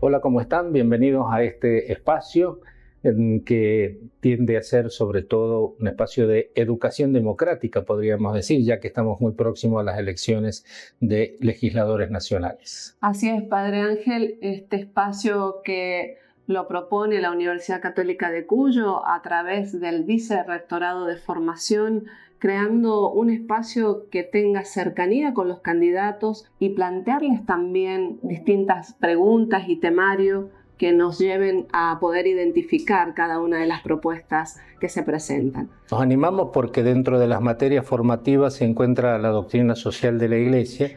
Hola, ¿cómo están? Bienvenidos a este espacio que tiende a ser sobre todo un espacio de educación democrática, podríamos decir, ya que estamos muy próximos a las elecciones de legisladores nacionales. Así es, Padre Ángel, este espacio que lo propone la Universidad Católica de Cuyo a través del Vicerrectorado de Formación, creando un espacio que tenga cercanía con los candidatos y plantearles también distintas preguntas y temarios que nos lleven a poder identificar cada una de las propuestas que se presentan. Nos animamos porque dentro de las materias formativas se encuentra la doctrina social de la Iglesia,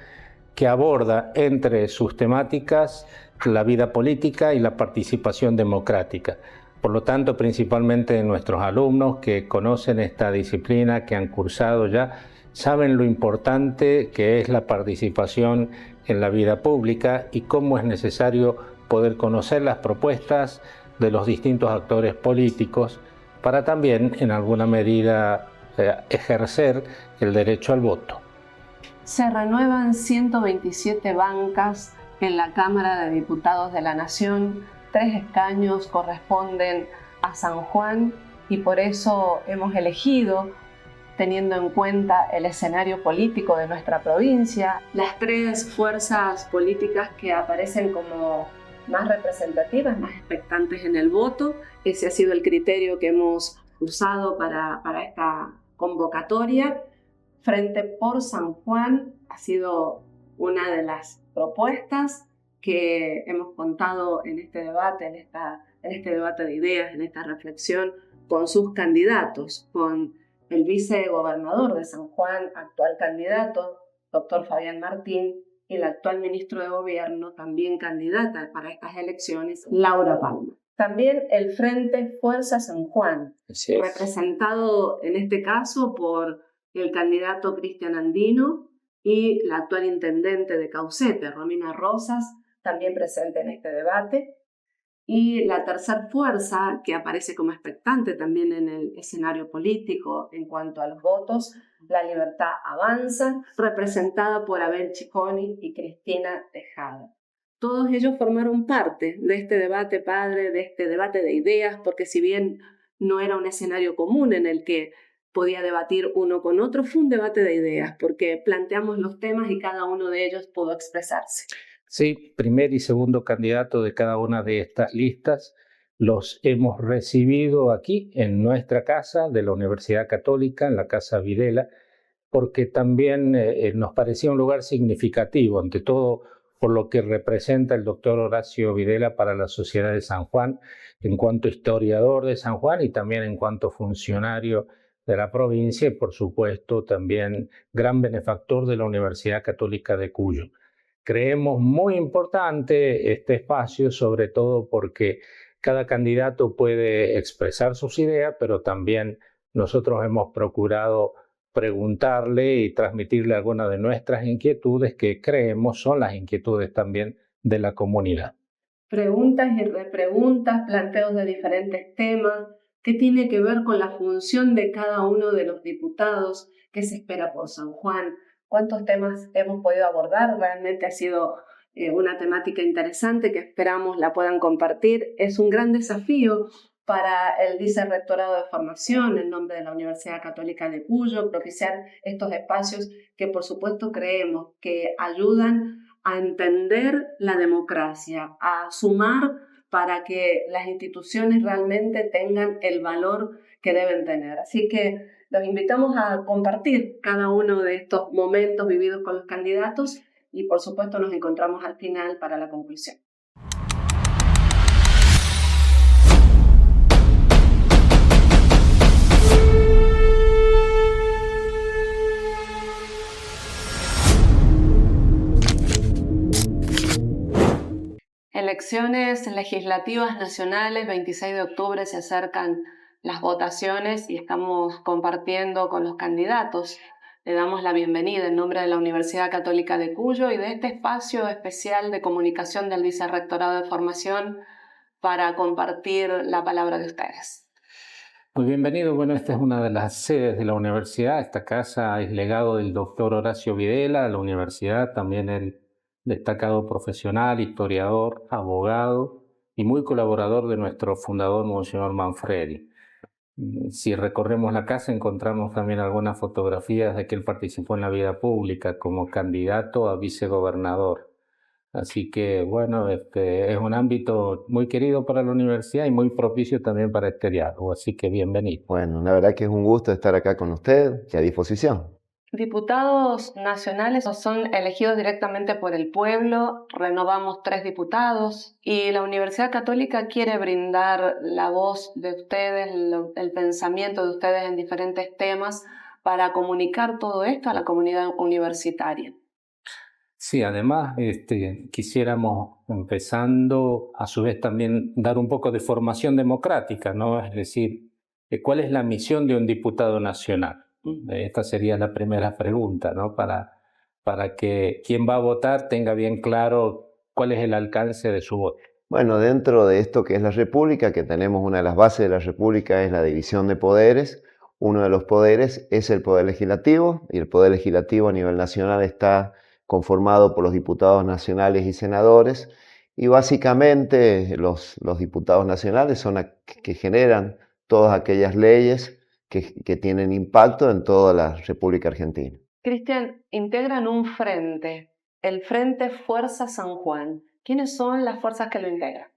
que aborda entre sus temáticas la vida política y la participación democrática. Por lo tanto, principalmente nuestros alumnos que conocen esta disciplina, que han cursado ya, saben lo importante que es la participación en la vida pública y cómo es necesario poder conocer las propuestas de los distintos actores políticos para también, en alguna medida, ejercer el derecho al voto. Se renuevan 127 bancas en la Cámara de Diputados de la Nación. 3 escaños corresponden a San Juan y por eso hemos elegido, teniendo en cuenta el escenario político de nuestra provincia, las 3 fuerzas políticas que aparecen como más representativas, más expectantes en el voto. Ese ha sido el criterio que hemos usado para esta convocatoria. Frente por San Juan ha sido una de las propuestas que hemos contado en este debate, en este debate de ideas, en esta reflexión, con sus candidatos, con el vicegobernador de San Juan, actual candidato, doctor Fabián Martín, y la actual ministro de Gobierno, también candidata para estas elecciones, Laura Palma. También el Frente Fuerza San Juan, representado en este caso por el candidato Cristian Andino y la actual intendente de Caucete, Romina Rosas, también presente en este debate. Y la tercera fuerza, que aparece como expectante también en el escenario político en cuanto a los votos, La Libertad Avanza, representada por Abel Chiconi y Cristina Tejada. Todos ellos formaron parte de este debate, padre, de este debate de ideas, porque si bien no era un escenario común en el que podía debatir uno con otro, fue un debate de ideas, porque planteamos los temas y cada uno de ellos pudo expresarse. Sí, primer y segundo candidato de cada una de estas listas los hemos recibido aquí en nuestra casa de la Universidad Católica, en la Casa Videla, porque también nos parecía un lugar significativo, ante todo por lo que representa el doctor Horacio Videla para la sociedad de San Juan, en cuanto historiador de San Juan y también en cuanto funcionario de la provincia y, por supuesto, también gran benefactor de la Universidad Católica de Cuyo. Creemos muy importante este espacio, sobre todo porque cada candidato puede expresar sus ideas, pero también nosotros hemos procurado preguntarle y transmitirle algunas de nuestras inquietudes que creemos son las inquietudes también de la comunidad. Preguntas y repreguntas, planteos de diferentes temas, qué tiene que ver con la función de cada uno de los diputados, qué se espera por San Juan, cuántos temas hemos podido abordar. Realmente ha sido una temática interesante que esperamos la puedan compartir. Es un gran desafío para el Vicerrectorado de Formación, en nombre de la Universidad Católica de Cuyo, propiciar estos espacios que por supuesto creemos que ayudan a entender la democracia, a sumar para que las instituciones realmente tengan el valor que deben tener. Así que los invitamos a compartir cada uno de estos momentos vividos con los candidatos y por supuesto nos encontramos al final para la conclusión. Elecciones legislativas nacionales, 26 de octubre se acercan las votaciones y estamos compartiendo con los candidatos. Le damos la bienvenida en nombre de la Universidad Católica de Cuyo y de este espacio especial de comunicación del Vicerrectorado de Formación para compartir la palabra de ustedes. Muy bienvenido. Bueno, esta es una de las sedes de la universidad. Esta casa es legado del doctor Horacio Videla a la universidad. También él destacado profesional, historiador, abogado y muy colaborador de nuestro fundador, Monseñor Manfredi. Si recorremos la casa encontramos también algunas fotografías de que él participó en la vida pública como candidato a vicegobernador. Así que, bueno, es un ámbito muy querido para la universidad y muy propicio también para este diálogo. Así que bienvenido. Bueno, la verdad que es un gusto estar acá con usted y a disposición. Diputados nacionales son elegidos directamente por el pueblo, renovamos 3 diputados y la Universidad Católica quiere brindar la voz de ustedes, el pensamiento de ustedes en diferentes temas para comunicar todo esto a la comunidad universitaria. Sí, además quisiéramos, empezando, a su vez también dar un poco de formación democrática, ¿no? Es decir, ¿cuál es la misión de un diputado nacional? Esta sería la primera pregunta, ¿no? Para que quien va a votar tenga bien claro cuál es el alcance de su voto. Bueno, dentro de esto que es la República, que tenemos una de las bases de la República es la división de poderes. Uno de los poderes es el poder legislativo y el poder legislativo a nivel nacional está conformado por los diputados nacionales y senadores y básicamente los diputados nacionales son que generan todas aquellas leyes que tienen impacto en toda la República Argentina. Cristian, integran un frente, el Frente Fuerza San Juan. ¿Quiénes son las fuerzas que lo integran?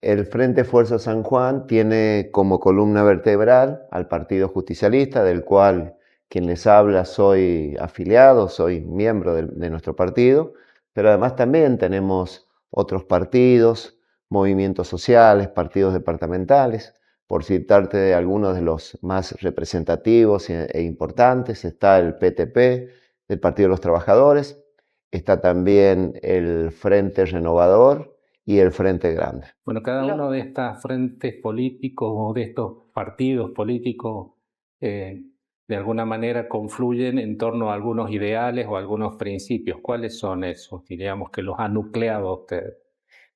El Frente Fuerza San Juan tiene como columna vertebral al Partido Justicialista, del cual quien les habla soy afiliado, soy miembro de nuestro partido, pero además también tenemos otros partidos, movimientos sociales, partidos departamentales. Por citarte de algunos de los más representativos e importantes, está el PTP, del Partido de los Trabajadores, está también el Frente Renovador, y el Frente Grande. Bueno, cada uno de estos frentes políticos o de estos partidos políticos de alguna manera confluyen en torno a algunos ideales o algunos principios. ¿Cuáles son esos, diríamos, que los ha nucleado a ustedes?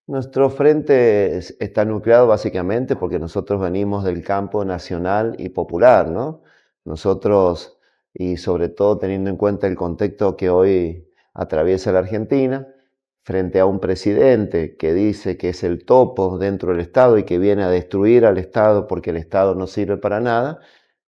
Nuestro frente está nucleado básicamente porque nosotros venimos del campo nacional y popular, ¿no? Nosotros, y sobre todo teniendo en cuenta el contexto que hoy atraviesa la Argentina, frente a un presidente que dice que es el topo dentro del Estado y que viene a destruir al Estado porque el Estado no sirve para nada,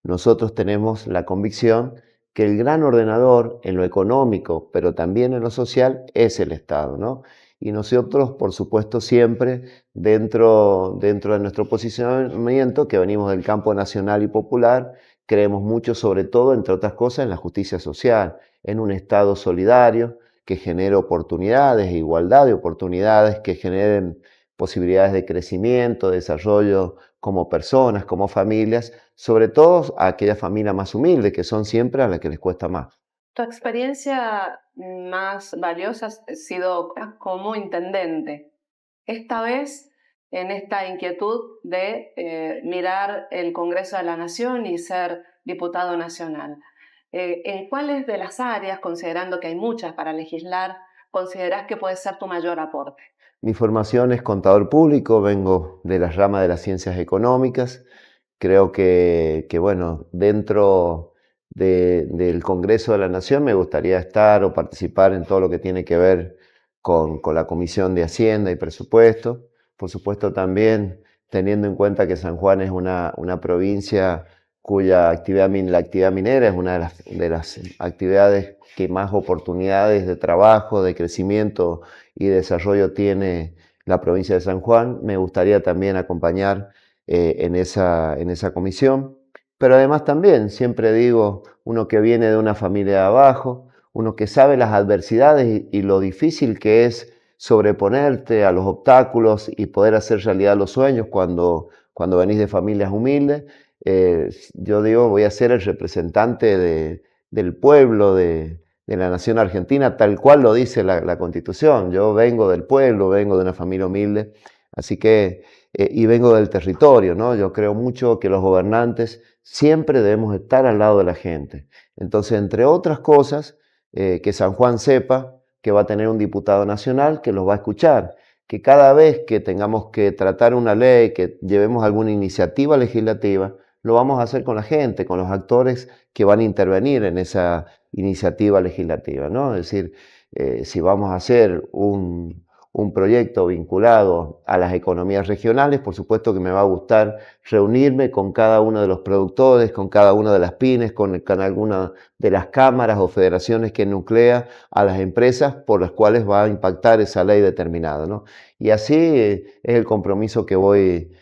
nosotros tenemos la convicción que el gran ordenador en lo económico, pero también en lo social, es el Estado, ¿no? Y nosotros, por supuesto, siempre dentro de nuestro posicionamiento, que venimos del campo nacional y popular, creemos mucho, sobre todo, entre otras cosas, en la justicia social, en un Estado solidario, que genere oportunidades, igualdad de oportunidades, que generen posibilidades de crecimiento, de desarrollo como personas, como familias, sobre todo a aquellas familias más humildes, que son siempre a las que les cuesta más. Tu experiencia más valiosa ha sido como intendente. Esta vez, en esta inquietud de mirar el Congreso de la Nación y ser diputado nacional. ¿En cuáles de las áreas, considerando que hay muchas para legislar, considerás que puede ser tu mayor aporte? Mi formación es contador público, vengo de la rama de las ciencias económicas. Creo que bueno, dentro del Congreso de la Nación me gustaría estar o participar en todo lo que tiene que ver con la Comisión de Hacienda y Presupuesto. Por supuesto también teniendo en cuenta que San Juan es una provincia cuya la actividad minera es una de las actividades que más oportunidades de trabajo, de crecimiento y desarrollo tiene la provincia de San Juan. Me gustaría también acompañar en esa comisión, pero además también, siempre digo, uno que viene de una familia de abajo, uno que sabe las adversidades y lo difícil que es sobreponerte a los obstáculos y poder hacer realidad los sueños cuando venís de familias humildes. Yo digo, voy a ser el representante del pueblo, de la nación argentina, tal cual lo dice la Constitución. Yo vengo del pueblo, vengo de una familia humilde, así que, y vengo del territorio, ¿no? Yo creo mucho que los gobernantes siempre debemos estar al lado de la gente. Entonces, entre otras cosas, que San Juan sepa que va a tener un diputado nacional que los va a escuchar, que cada vez que tengamos que tratar una ley, que llevemos alguna iniciativa legislativa, lo vamos a hacer con la gente, con los actores que van a intervenir en esa iniciativa legislativa, ¿no? Es decir, si vamos a hacer un proyecto vinculado a las economías regionales, por supuesto que me va a gustar reunirme con cada uno de los productores, con cada una de las pymes, con alguna de las cámaras o federaciones que nuclea a las empresas por las cuales va a impactar esa ley determinada, ¿no? Y así es el compromiso que voy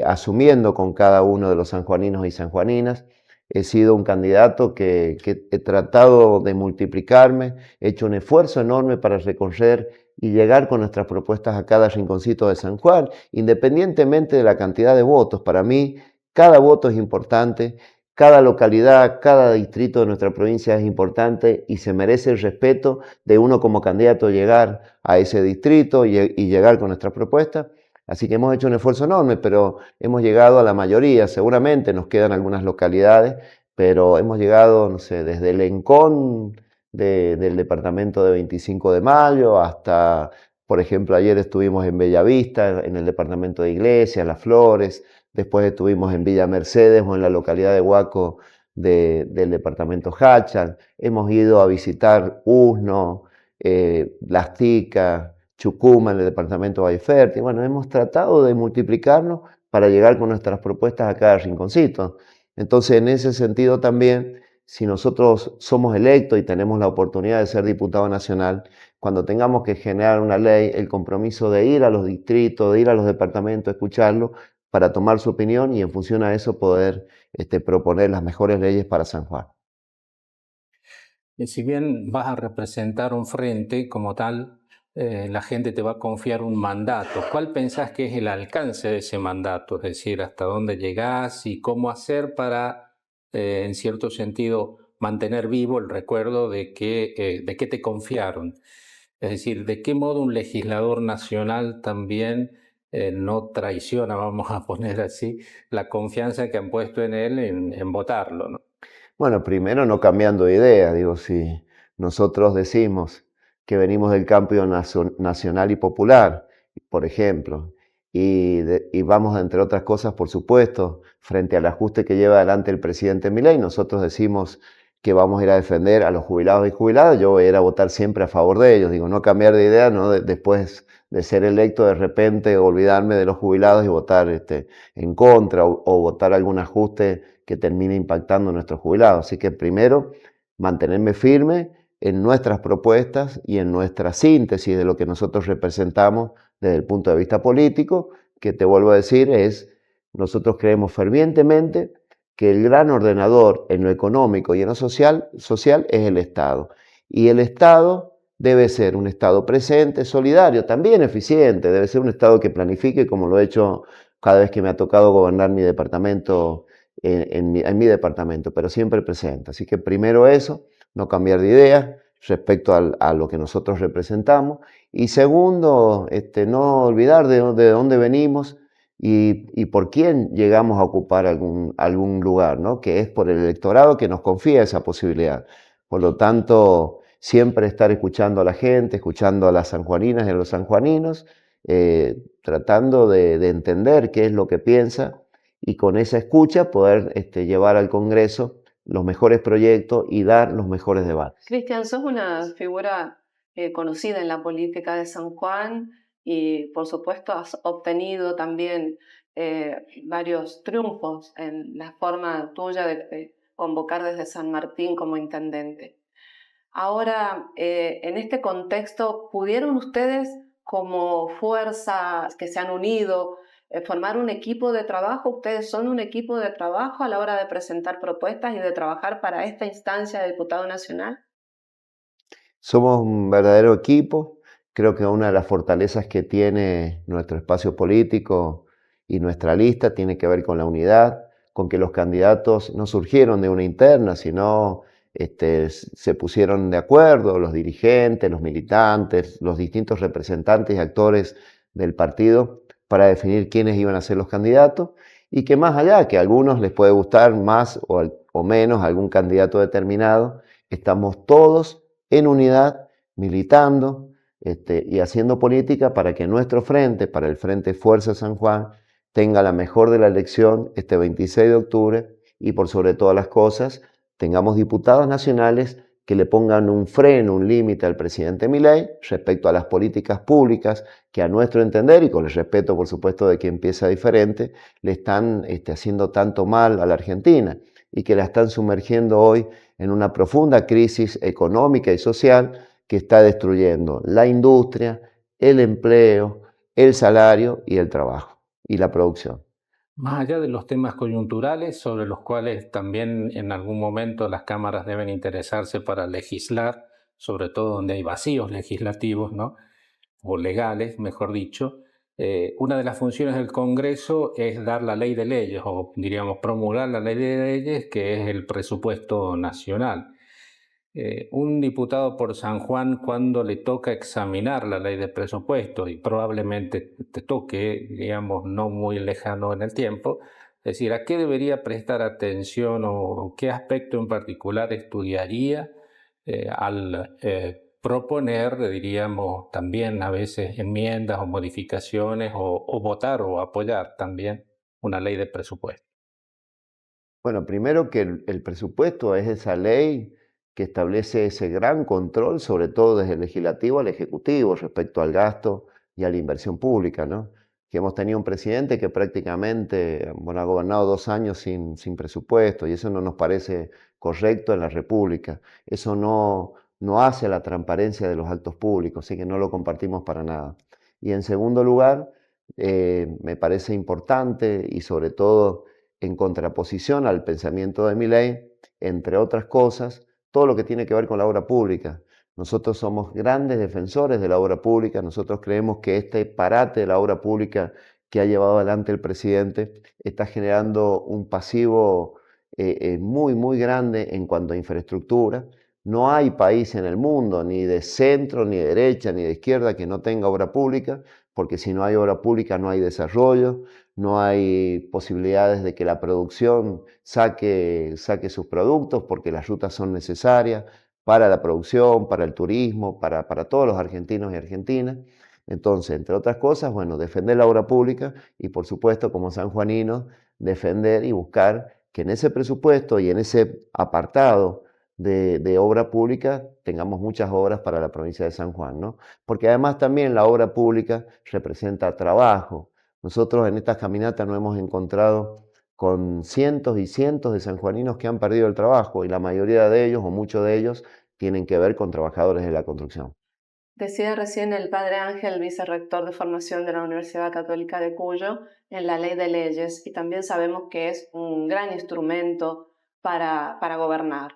asumiendo con cada uno de los sanjuaninos y sanjuaninas. He sido un candidato que he tratado de multiplicarme, he hecho un esfuerzo enorme para recorrer y llegar con nuestras propuestas a cada rinconcito de San Juan, independientemente de la cantidad de votos. Para mí, cada voto es importante, cada localidad, cada distrito de nuestra provincia es importante y se merece el respeto de uno como candidato llegar a ese distrito y llegar con nuestras propuestas. Así que hemos hecho un esfuerzo enorme, pero hemos llegado a la mayoría. Seguramente nos quedan algunas localidades, pero hemos llegado, no sé, desde Lencón, del departamento de 25 de Mayo, hasta, por ejemplo, ayer estuvimos en Bellavista, en el departamento de Iglesias, Las Flores, después estuvimos en Villa Mercedes o en la localidad de Huaco del departamento Hachal, hemos ido a visitar Usno, Las Ticas, Chucuma, en el departamento de Valleferti. Bueno, hemos tratado de multiplicarnos para llegar con nuestras propuestas a cada rinconcito. Entonces, en ese sentido también, si nosotros somos electos y tenemos la oportunidad de ser diputado nacional, cuando tengamos que generar una ley, el compromiso de ir a los distritos, de ir a los departamentos, escucharlo, para tomar su opinión y en función a eso poder proponer las mejores leyes para San Juan. Y si bien vas a representar un frente como tal, la gente te va a confiar un mandato. ¿Cuál pensás que es el alcance de ese mandato? Es decir, hasta dónde llegás y cómo hacer para, en cierto sentido, mantener vivo el recuerdo de que te confiaron. Es decir, de qué modo un legislador nacional también no traiciona, vamos a poner así, la confianza que han puesto en él en votarlo, ¿no? Bueno, primero no cambiando de idea, digo, si nosotros decimos que venimos del cambio nacional y popular, por ejemplo, y vamos, entre otras cosas, por supuesto, frente al ajuste que lleva adelante el presidente Milei, nosotros decimos que vamos a ir a defender a los jubilados y jubiladas, yo voy a ir a votar siempre a favor de ellos, digo, no cambiar de idea, no después de ser electo de repente olvidarme de los jubilados y votar en contra o votar algún ajuste que termine impactando a nuestros jubilados. Así que primero, mantenerme firme en nuestras propuestas y en nuestra síntesis de lo que nosotros representamos desde el punto de vista político, que te vuelvo a decir nosotros creemos fervientemente que el gran ordenador en lo económico y en lo social es el Estado. Y el Estado debe ser un Estado presente, solidario, también eficiente, debe ser un Estado que planifique, como lo he hecho cada vez que me ha tocado gobernar mi departamento, en mi departamento, pero siempre presente. Así que primero eso, no cambiar de idea respecto a lo que nosotros representamos. Y segundo, no olvidar de dónde venimos y por quién llegamos a ocupar algún lugar, ¿no? Que es por el electorado que nos confía esa posibilidad. Por lo tanto, siempre estar escuchando a la gente, escuchando a las sanjuaninas y a los sanjuaninos, tratando de entender qué es lo que piensa y con esa escucha poder llevar al Congreso los mejores proyectos y dar los mejores debates. Cristian, sos una figura conocida en la política de San Juan y por supuesto has obtenido también varios triunfos en la forma tuya de convocar desde San Martín como intendente. Ahora, en este contexto, ¿pudieron ustedes como fuerza que se han unido formar un equipo de trabajo? ¿Ustedes son un equipo de trabajo a la hora de presentar propuestas y de trabajar para esta instancia de diputado nacional? Somos un verdadero equipo. Creo que una de las fortalezas que tiene nuestro espacio político y nuestra lista tiene que ver con la unidad, con que los candidatos no surgieron de una interna, sino se pusieron de acuerdo los dirigentes, los militantes, los distintos representantes y actores del partido para definir quiénes iban a ser los candidatos y que más allá, que a algunos les puede gustar más o menos algún candidato determinado, estamos todos en unidad, militando y haciendo política para que nuestro frente, para el Frente Fuerza San Juan, tenga la mejor de la elección este 26 de octubre y por sobre todas las cosas, tengamos diputados nacionales que le pongan un freno, un límite al presidente Milei respecto a las políticas públicas que a nuestro entender, y con el respeto por supuesto de quien piensa diferente, le están haciendo tanto mal a la Argentina y que la están sumergiendo hoy en una profunda crisis económica y social que está destruyendo la industria, el empleo, el salario y el trabajo y la producción. Más allá de los temas coyunturales, sobre los cuales también en algún momento las cámaras deben interesarse para legislar, sobre todo donde hay vacíos legislativos, ¿no? O legales, mejor dicho, una de las funciones del Congreso es dar la ley de leyes, o diríamos promulgar la ley de leyes, que es el presupuesto nacional. Un diputado por San Juan, cuando le toca examinar la ley de presupuesto, y probablemente te toque, digamos, no muy lejano en el tiempo, es decir, ¿a qué debería prestar atención o qué aspecto en particular estudiaría al proponer, diríamos, también a veces enmiendas o modificaciones o votar o apoyar también una ley de presupuesto? Bueno, primero que el presupuesto es esa ley que establece ese gran control, sobre todo desde el legislativo al ejecutivo, respecto al gasto y a la inversión pública, ¿no? Que hemos tenido un presidente que prácticamente, bueno, ha gobernado 2 años sin presupuesto y eso no nos parece correcto en la República. Eso no hace la transparencia de los actos públicos, así que no lo compartimos para nada. Y en segundo lugar, me parece importante y sobre todo en contraposición al pensamiento de Milei, entre otras cosas, todo lo que tiene que ver con la obra pública. Nosotros somos grandes defensores de la obra pública, nosotros creemos que este parate de la obra pública que ha llevado adelante el presidente está generando un pasivo muy grande en cuanto a infraestructura. No hay país en el mundo, ni de centro, ni de derecha, ni de izquierda, que no tenga obra pública, porque si no hay obra pública no hay desarrollo, no hay posibilidades de que la producción saque sus productos, porque las rutas son necesarias para la producción, para el turismo, para todos los argentinos y argentinas. Entonces, entre otras cosas, bueno, defender la obra pública y por supuesto, como sanjuaninos, defender y buscar que en ese presupuesto y en ese apartado de obra pública tengamos muchas obras para la provincia de San Juan, ¿no? Porque además también la obra pública representa trabajo. Nosotros en estas caminatas nos hemos encontrado con cientos y cientos de sanjuaninos que han perdido el trabajo y la mayoría de ellos o muchos de ellos tienen que ver con trabajadores de la construcción. Decía recién el padre Ángel, vicerrector de formación de la Universidad Católica de Cuyo, en la ley de leyes, y también sabemos que es un gran instrumento para gobernar.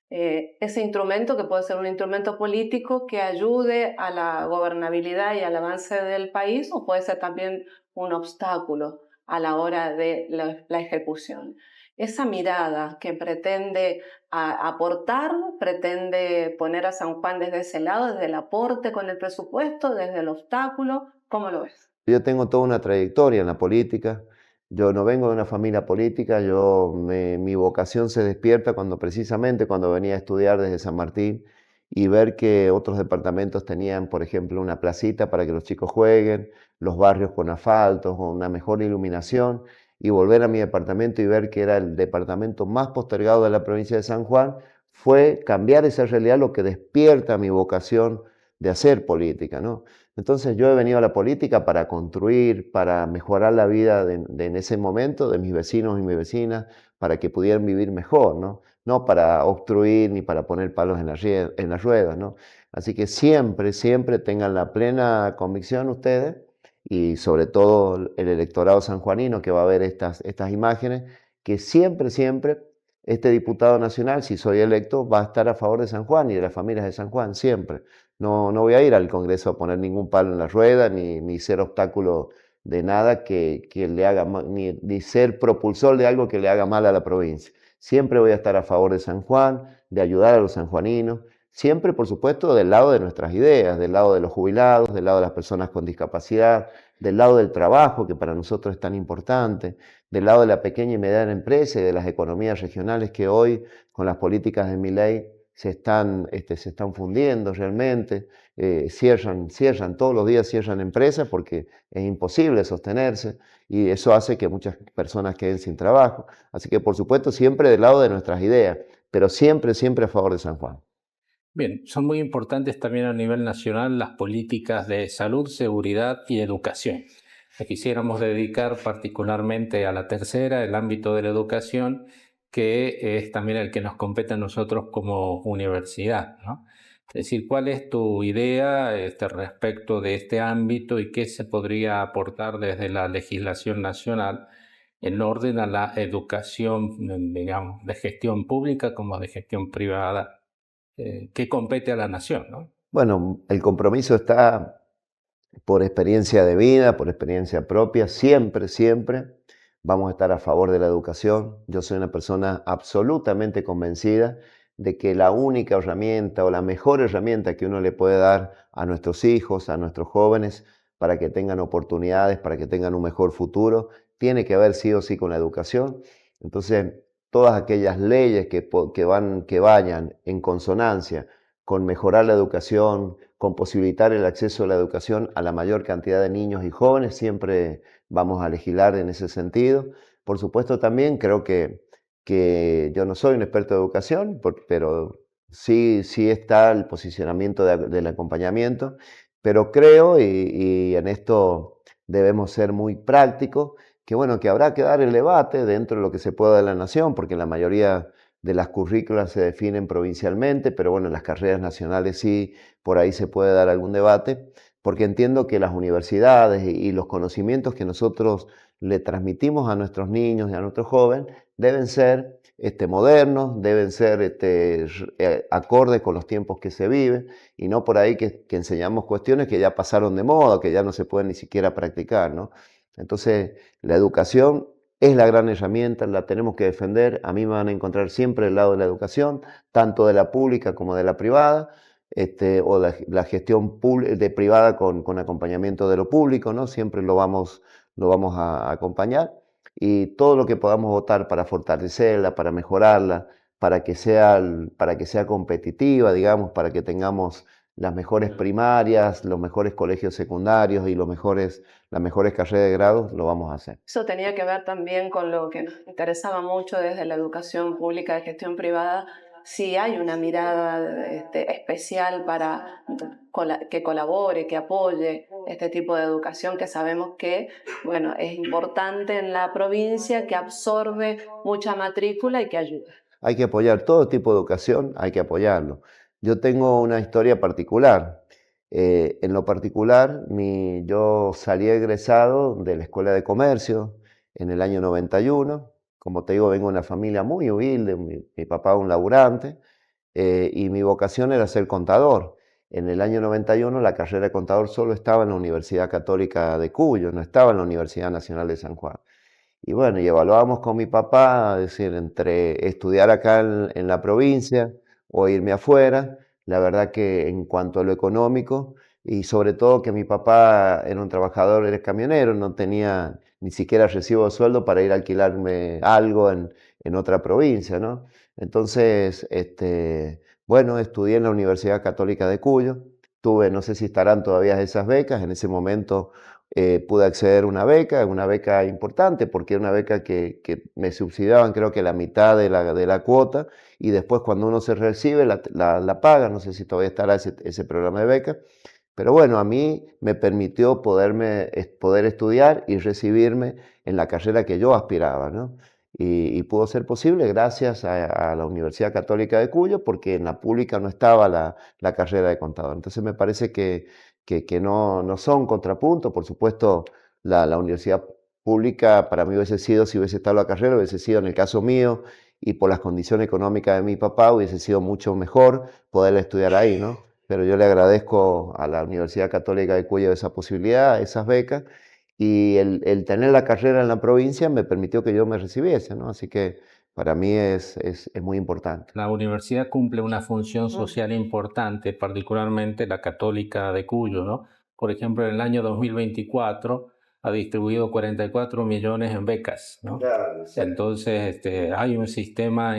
Ese instrumento que puede ser un instrumento político que ayude a la gobernabilidad y al avance del país, o puede ser también un obstáculo a la hora de la ejecución. Esa mirada que pretende aportar, pretende poner a San Juan desde ese lado, desde el aporte con el presupuesto, desde el obstáculo. ¿Cómo lo ves? Yo tengo toda una trayectoria en la política. Yo no vengo de una familia política, mi vocación se despierta precisamente cuando venía a estudiar desde San Martín y ver que otros departamentos tenían, por ejemplo, una placita para que los chicos jueguen, los barrios con asfaltos, con una mejor iluminación, y volver a mi departamento y ver que era el departamento más postergado de la provincia de San Juan, fue cambiar esa realidad lo que despierta mi vocación de hacer política, ¿no? Entonces yo he venido a la política para construir, para mejorar la vida en ese momento de mis vecinos y mis vecinas, para que pudieran vivir mejor, ¿no? No para obstruir ni para poner palos en las ruedas, ¿no? Así que siempre tengan la plena convicción ustedes y sobre todo el electorado sanjuanino que va a ver estas imágenes, que siempre este diputado nacional, si soy electo, va a estar a favor de San Juan y de las familias de San Juan, siempre. No voy a ir al Congreso a poner ningún palo en la rueda, ni ser obstáculo de nada que le haga mal, ni ser propulsor de algo que le haga mal a la provincia. Siempre voy a estar a favor de San Juan, de ayudar a los sanjuaninos, siempre, por supuesto, del lado de nuestras ideas, del lado de los jubilados, del lado de las personas con discapacidad, del lado del trabajo, que para nosotros es tan importante, del lado de la pequeña y mediana empresa y de las economías regionales que hoy, con las políticas de Milei, se están fundiendo realmente, cierran, todos los días cierran empresas porque es imposible sostenerse y eso hace que muchas personas queden sin trabajo. Así que por supuesto siempre del lado de nuestras ideas, pero siempre a favor de San Juan. Bien, son muy importantes también a nivel nacional las políticas de salud, seguridad y educación. Quisiéramos dedicar particularmente a la tercera, el ámbito de la educación, que es también el que nos compete a nosotros como universidad, ¿no? Es decir, ¿cuál es tu idea respecto de este ámbito y qué se podría aportar desde la legislación nacional en orden a la educación, digamos, de gestión pública como de gestión privada, que compete a la nación, ¿no? Bueno, el compromiso está por experiencia de vida, por experiencia propia, siempre, siempre vamos a estar a favor de la educación. Yo soy una persona absolutamente convencida de que la única herramienta o la mejor herramienta que uno le puede dar a nuestros hijos, a nuestros jóvenes, para que tengan oportunidades, para que tengan un mejor futuro, tiene que ver sí o sí con la educación. Entonces, todas aquellas leyes que vayan en consonancia con mejorar la educación, con posibilitar el acceso a la educación a la mayor cantidad de niños y jóvenes, siempre vamos a legislar en ese sentido. Por supuesto, también creo que yo no soy un experto de educación, pero sí está el posicionamiento del acompañamiento, pero creo, y en esto debemos ser muy prácticos, que bueno, que habrá que dar el debate dentro de lo que se pueda de la nación, porque la mayoría de las currículas se definen provincialmente, pero bueno, en las carreras nacionales sí, por ahí se puede dar algún debate, porque entiendo que las universidades y los conocimientos que nosotros le transmitimos a nuestros niños y a nuestros jóvenes deben ser modernos, deben ser acordes con los tiempos que se viven y no por ahí que enseñamos cuestiones que ya pasaron de moda, que ya no se pueden ni siquiera practicar, ¿no? Entonces, la educación es la gran herramienta, la tenemos que defender. A mí me van a encontrar siempre del lado de la educación, tanto de la pública como de la privada, o la gestión de privada con acompañamiento de lo público, ¿no? Siempre lo vamos a acompañar. Y todo lo que podamos votar para fortalecerla, para mejorarla, para que sea competitiva, digamos, para que tengamos las mejores primarias, los mejores colegios secundarios y las mejores carreras de grado, lo vamos a hacer. Eso tenía que ver también con lo que nos interesaba mucho desde la educación pública de gestión privada, si hay una mirada especial para que colabore, que apoye este tipo de educación que sabemos que, bueno, es importante en la provincia, que absorbe mucha matrícula y que ayuda. Hay que apoyar todo tipo de educación, hay que apoyarlo. Yo tengo una historia particular. En lo particular, yo salí egresado de la Escuela de Comercio en el año 91. Como te digo, vengo de una familia muy humilde, mi papá un laburante, y mi vocación era ser contador. En el año 91 la carrera de contador solo estaba en la Universidad Católica de Cuyo, no estaba en la Universidad Nacional de San Juan. Y bueno, y evaluábamos con mi papá, es decir, entre estudiar acá en la provincia o irme afuera. La verdad que en cuanto a lo económico, y sobre todo que mi papá era un trabajador, era camionero, no tenía ni siquiera recibo de sueldo para ir a alquilarme algo en otra provincia, ¿no? Entonces, bueno, estudié en la Universidad Católica de Cuyo. Tuve, no sé si estarán todavía esas becas, en ese momento pude acceder a una beca importante, porque era una beca que me subsidiaban creo que la mitad de la cuota, y después cuando uno se recibe la paga, no sé si todavía estará ese programa de beca, pero bueno, a mí me permitió poder estudiar y recibirme en la carrera que yo aspiraba, ¿no? Y pudo ser posible gracias a la Universidad Católica de Cuyo, porque en la pública no estaba la carrera de contador. Entonces me parece que no son contrapuntos. Por supuesto, la universidad pública para mí hubiese sido, si hubiese estado la carrera, hubiese sido en el caso mío y por las condiciones económicas de mi papá, hubiese sido mucho mejor poder estudiar ahí, ¿no? Pero yo le agradezco a la Universidad Católica de Cuyo esa posibilidad, esas becas, y el tener la carrera en la provincia me permitió que yo me recibiese, ¿no? Así que para mí es muy importante. La universidad cumple una función social importante, particularmente la Católica de Cuyo, ¿no? Por ejemplo, en el año 2024 ha distribuido 44 millones en becas, ¿no? Claro, sí. Entonces, hay un sistema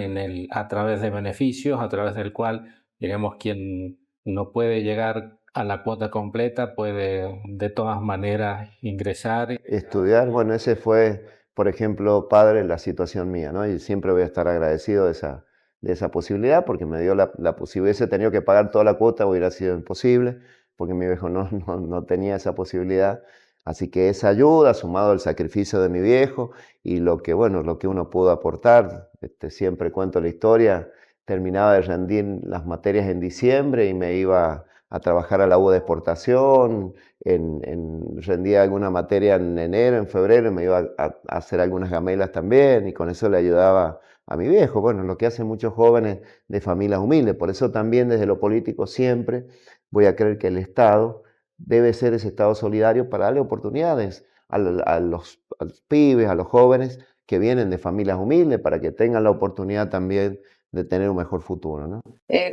a través de beneficios, a través del cual, digamos, quien no puede llegar a la cuota completa puede de todas maneras ingresar. Estudiar, bueno, ese fue, por ejemplo, padre, la situación mía, ¿no? Y siempre voy a estar agradecido de de esa posibilidad, porque me dio la posibilidad. Si hubiese tenido que pagar toda la cuota hubiera sido imposible, porque mi viejo no tenía esa posibilidad. Así que esa ayuda, sumado al sacrificio de mi viejo y bueno, lo que uno pudo aportar, siempre cuento la historia, terminaba de rendir las materias en diciembre y me iba a trabajar a la U de exportación, rendía alguna materia en enero, en febrero, y me iba a hacer algunas gamelas también, y con eso le ayudaba a mi viejo. Bueno, lo que hacen muchos jóvenes de familias humildes. Por eso también desde lo político siempre voy a creer que el Estado debe ser ese Estado solidario para darle oportunidades a los pibes, a los jóvenes que vienen de familias humildes, para que tengan la oportunidad también de tener un mejor futuro, ¿no?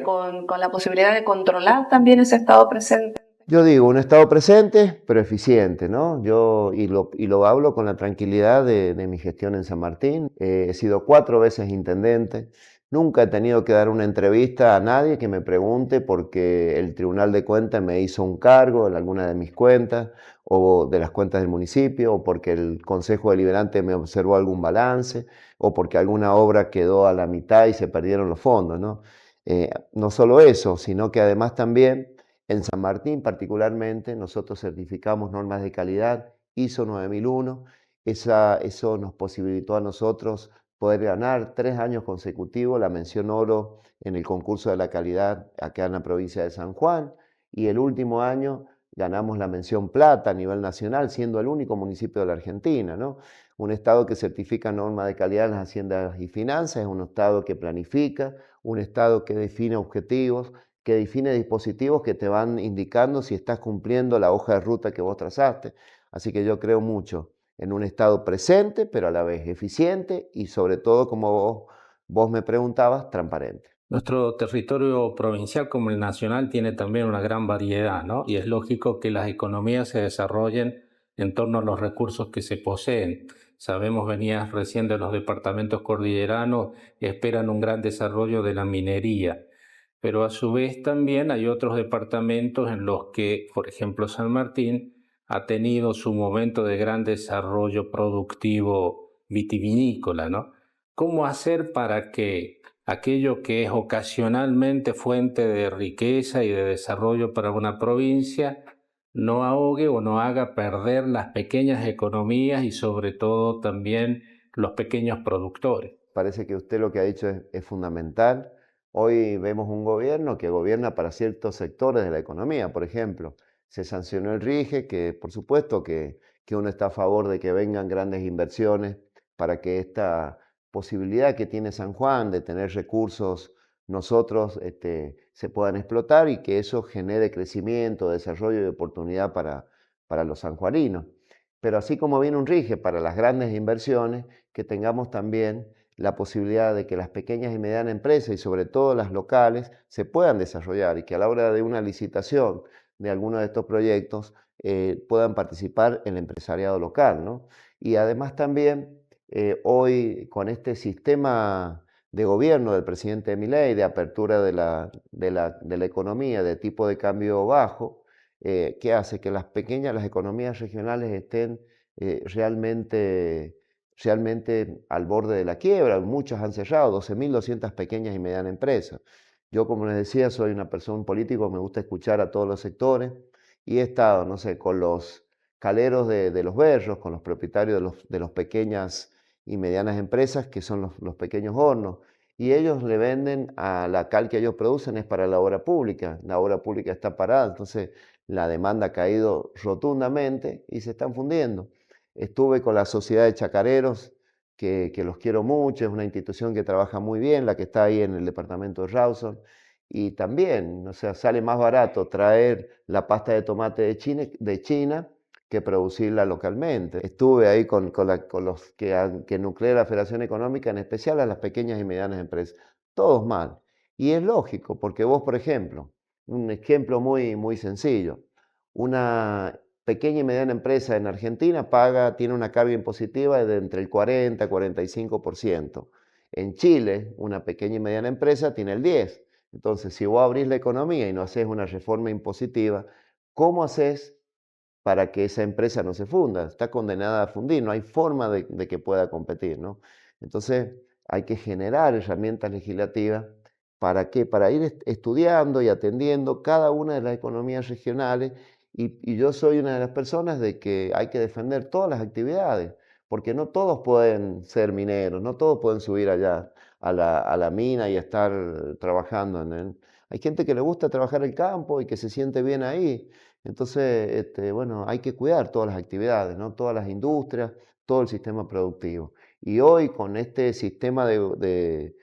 Con la posibilidad de controlar también ese estado presente. Yo digo, un Estado presente, pero eficiente, ¿no? Y lo hablo con la tranquilidad de mi gestión en San Martín. He sido 4 veces intendente. Nunca he tenido que dar una entrevista a nadie que me pregunte porque el Tribunal de Cuentas me hizo un cargo en alguna de mis cuentas o de las cuentas del municipio, o porque el Consejo Deliberante me observó algún balance, o porque alguna obra quedó a la mitad y se perdieron los fondos, ¿no? No solo eso, sino que además también en San Martín particularmente nosotros certificamos normas de calidad ISO 9001. Eso nos posibilitó a nosotros poder ganar 3 años consecutivos la mención oro en el concurso de la calidad acá en la provincia de San Juan, y el último año ganamos la mención plata a nivel nacional, siendo el único municipio de la Argentina, ¿no? Un Estado que certifica normas de calidad en las haciendas y finanzas, es un Estado que planifica, un Estado que define objetivos, que define dispositivos que te van indicando si estás cumpliendo la hoja de ruta que vos trazaste. Así que yo creo mucho en un Estado presente, pero a la vez eficiente y sobre todo, como vos me preguntabas, transparente. Nuestro territorio provincial como el nacional tiene también una gran variedad, ¿no? Y es lógico que las economías se desarrollen en torno a los recursos que se poseen. Sabemos, venías recién de los departamentos cordilleranos, esperan un gran desarrollo de la minería, pero a su vez también hay otros departamentos en los que, por ejemplo, San Martín ha tenido su momento de gran desarrollo productivo vitivinícola, ¿no? ¿Cómo hacer para que aquello que es ocasionalmente fuente de riqueza y de desarrollo para una provincia no ahogue o no haga perder las pequeñas economías y sobre todo también los pequeños productores? Parece que usted lo que ha dicho es fundamental. Hoy vemos un gobierno que gobierna para ciertos sectores de la economía. Por ejemplo, se sancionó el RIGE, que por supuesto que uno está a favor de que vengan grandes inversiones para que esta posibilidad que tiene San Juan de tener recursos nosotros se puedan explotar y que eso genere crecimiento, desarrollo y oportunidad para los sanjuaninos. Pero así como viene un RIGE para las grandes inversiones, que tengamos también la posibilidad de que las pequeñas y medianas empresas y sobre todo las locales se puedan desarrollar y que a la hora de una licitación de alguno de estos proyectos puedan participar el empresariado local, ¿no? Y además también hoy con este sistema de gobierno del presidente Milei de apertura de la economía de tipo de cambio bajo, que hace que las economías regionales estén realmente al borde de la quiebra. Muchas han cerrado, 12.200 pequeñas y medianas empresas. Yo, como les decía, soy una persona, un político, me gusta escuchar a todos los sectores y he estado, no sé, con los caleros de los berros, con los propietarios de las pequeñas y medianas empresas, que son los pequeños hornos, y ellos le venden a la cal que ellos producen es para la obra pública. La obra pública está parada, entonces la demanda ha caído rotundamente y se están fundiendo. Estuve con la Sociedad de Chacareros, que los quiero mucho, es una institución que trabaja muy bien, la que está ahí en el departamento de Rawson, y también, o sea, sale más barato traer la pasta de tomate de China que producirla localmente. Estuve ahí con los que nuclea la Federación Económica, en especial a las pequeñas y medianas empresas. Todos mal. Y es lógico, porque vos, por ejemplo, un ejemplo muy, muy sencillo, una pequeña y mediana empresa en Argentina tiene una carga impositiva de entre el 40 y 45%. En Chile, una pequeña y mediana empresa tiene el 10%. Entonces, si vos abrís la economía y no haces una reforma impositiva, ¿cómo haces para que esa empresa no se funda? Está condenada a fundir, no hay forma de que pueda competir, ¿no? Entonces, hay que generar herramientas legislativas. ¿Para qué? Para ir estudiando y atendiendo cada una de las economías regionales y yo soy una de las personas de que hay que defender todas las actividades, porque no todos pueden ser mineros, no todos pueden subir allá a la mina y estar trabajando en él. Hay gente que le gusta trabajar el campo y que se siente bien ahí. Entonces, bueno, hay que cuidar todas las actividades, ¿no? Todas las industrias, todo el sistema productivo. Y hoy con este sistema de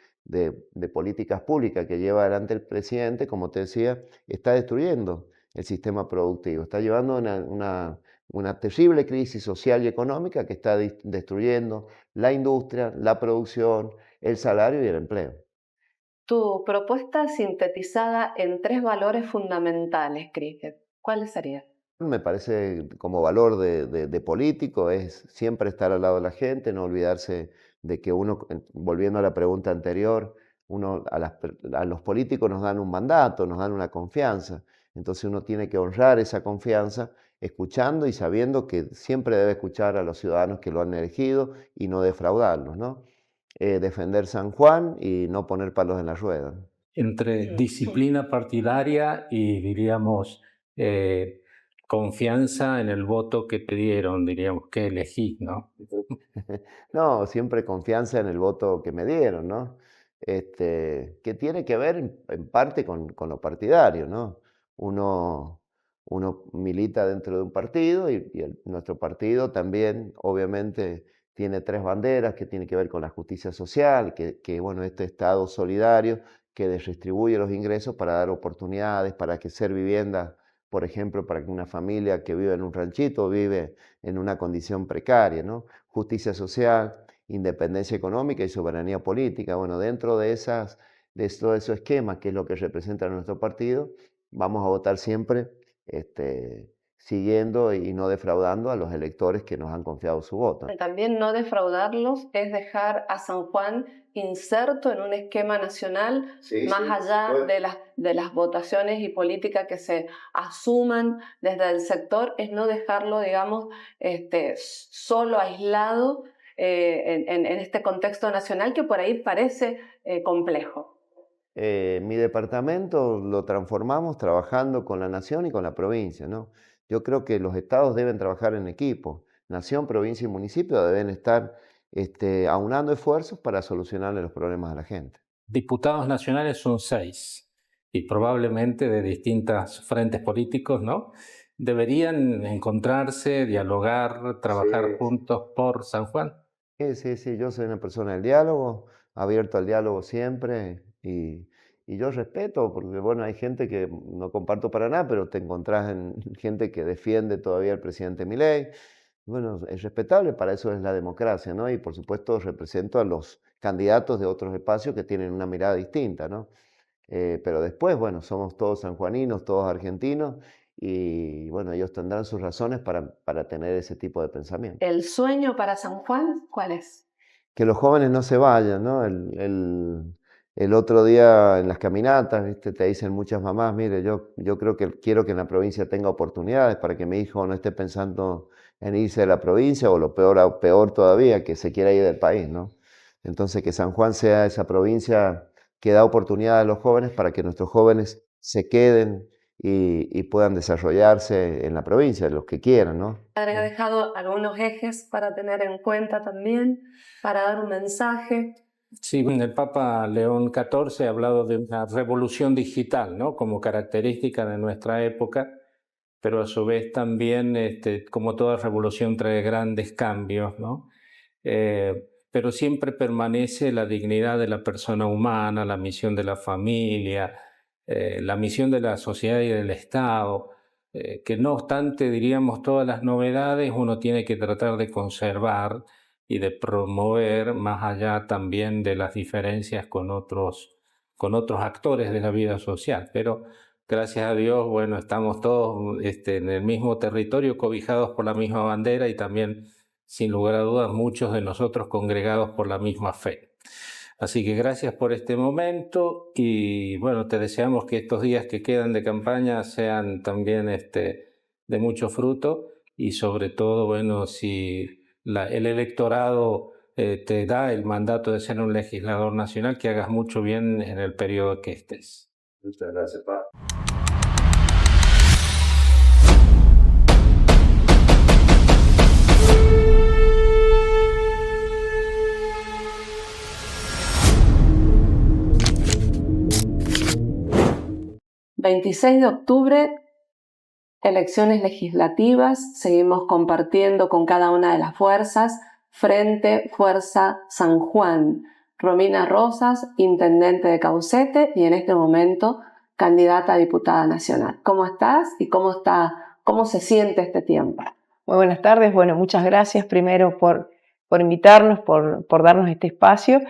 políticas públicas que lleva adelante el presidente, como te decía, está destruyendo el sistema productivo, está llevando una terrible crisis social y económica que está destruyendo la industria, la producción, el salario y el empleo. Tu propuesta sintetizada en 3 valores fundamentales, Cricket, ¿cuáles serían? Me parece como valor de político es siempre estar al lado de la gente, no olvidarse de que uno, volviendo a la pregunta anterior, a los políticos nos dan un mandato, nos dan una confianza. Entonces uno tiene que honrar esa confianza escuchando y sabiendo que siempre debe escuchar a los ciudadanos que lo han elegido y no defraudarlos, ¿no? Defender San Juan y no poner palos en la rueda. Entre disciplina partidaria y, diríamos, confianza en el voto que te dieron, diríamos, que elegís, ¿no? No, siempre confianza en el voto que me dieron, ¿no? Que tiene que ver en parte con lo partidario, ¿no? Uno, uno milita dentro de un partido y nuestro partido también, obviamente, tiene 3 banderas que tienen que ver con la justicia social, bueno, este Estado solidario que redistribuye los ingresos para dar oportunidades, para que ser vivienda, por ejemplo, para que una familia que vive en un ranchito vive en una condición precaria, ¿no? Justicia social, independencia económica y soberanía política. Bueno, dentro de todo esos esquemas, que es lo que representa nuestro partido, vamos a votar siempre siguiendo y no defraudando a los electores que nos han confiado su voto. También no defraudarlos es dejar a San Juan inserto en un esquema nacional, más allá de las votaciones y políticas que se asuman desde el sector, es no dejarlo, digamos, solo aislado en este contexto nacional que por ahí parece complejo. Mi departamento lo transformamos trabajando con la nación y con la provincia, ¿no? Yo creo que los estados deben trabajar en equipo. Nación, provincia y municipio deben estar aunando esfuerzos para solucionarle los problemas a la gente. Diputados nacionales son 6 y probablemente de distintos frentes políticos, ¿no? Deberían encontrarse, dialogar, trabajar juntos por San Juan. Sí, yo soy una persona del diálogo, abierto al diálogo siempre y yo respeto, porque bueno, hay gente que no comparto para nada, pero te encontrás en gente que defiende todavía al presidente Milei. Bueno, es respetable, para eso es la democracia, ¿no? Y por supuesto represento a los candidatos de otros espacios que tienen una mirada distinta, ¿no? Pero después, bueno, somos todos sanjuaninos, todos argentinos, y bueno, ellos tendrán sus razones para tener ese tipo de pensamiento. ¿El sueño para San Juan cuál es? Que los jóvenes no se vayan, ¿no? El otro día en las caminatas, ¿viste? Te dicen muchas mamás, mire, yo creo que quiero que en la provincia tenga oportunidades para que mi hijo no esté pensando en irse de la provincia o lo peor todavía, que se quiera ir del país, ¿no? Entonces que San Juan sea esa provincia que da oportunidades a los jóvenes para que nuestros jóvenes se queden y puedan desarrollarse en la provincia, los que quieran, ¿no? Ha dejado algunos ejes para tener en cuenta también, para dar un mensaje. Sí, el Papa León XIV ha hablado de una revolución digital, ¿no? Como característica de nuestra época, pero a su vez también, como toda revolución, trae grandes cambios, ¿no? Pero siempre permanece la dignidad de la persona humana, la misión de la familia, la misión de la sociedad y del Estado, que no obstante, diríamos, todas las novedades uno tiene que tratar de conservar y de promover más allá también de las diferencias con otros actores de la vida social. Pero gracias a Dios, bueno, estamos todos en el mismo territorio, cobijados por la misma bandera y también, sin lugar a dudas, muchos de nosotros congregados por la misma fe. Así que gracias por este momento y bueno, te deseamos que estos días que quedan de campaña sean también de mucho fruto y sobre todo, bueno, si el electorado te da el mandato de ser un legislador nacional, que hagas mucho bien en el periodo que estés. Muchas gracias, Pablo. ...26 de octubre... elecciones legislativas, seguimos compartiendo con cada una de las fuerzas. Frente Fuerza San Juan, Romina Rosas, intendente de Caucete y en este momento candidata a diputada nacional. ¿Cómo estás y cómo se siente este tiempo? Muy buenas tardes. Bueno, muchas gracias primero por invitarnos, por darnos este espacio.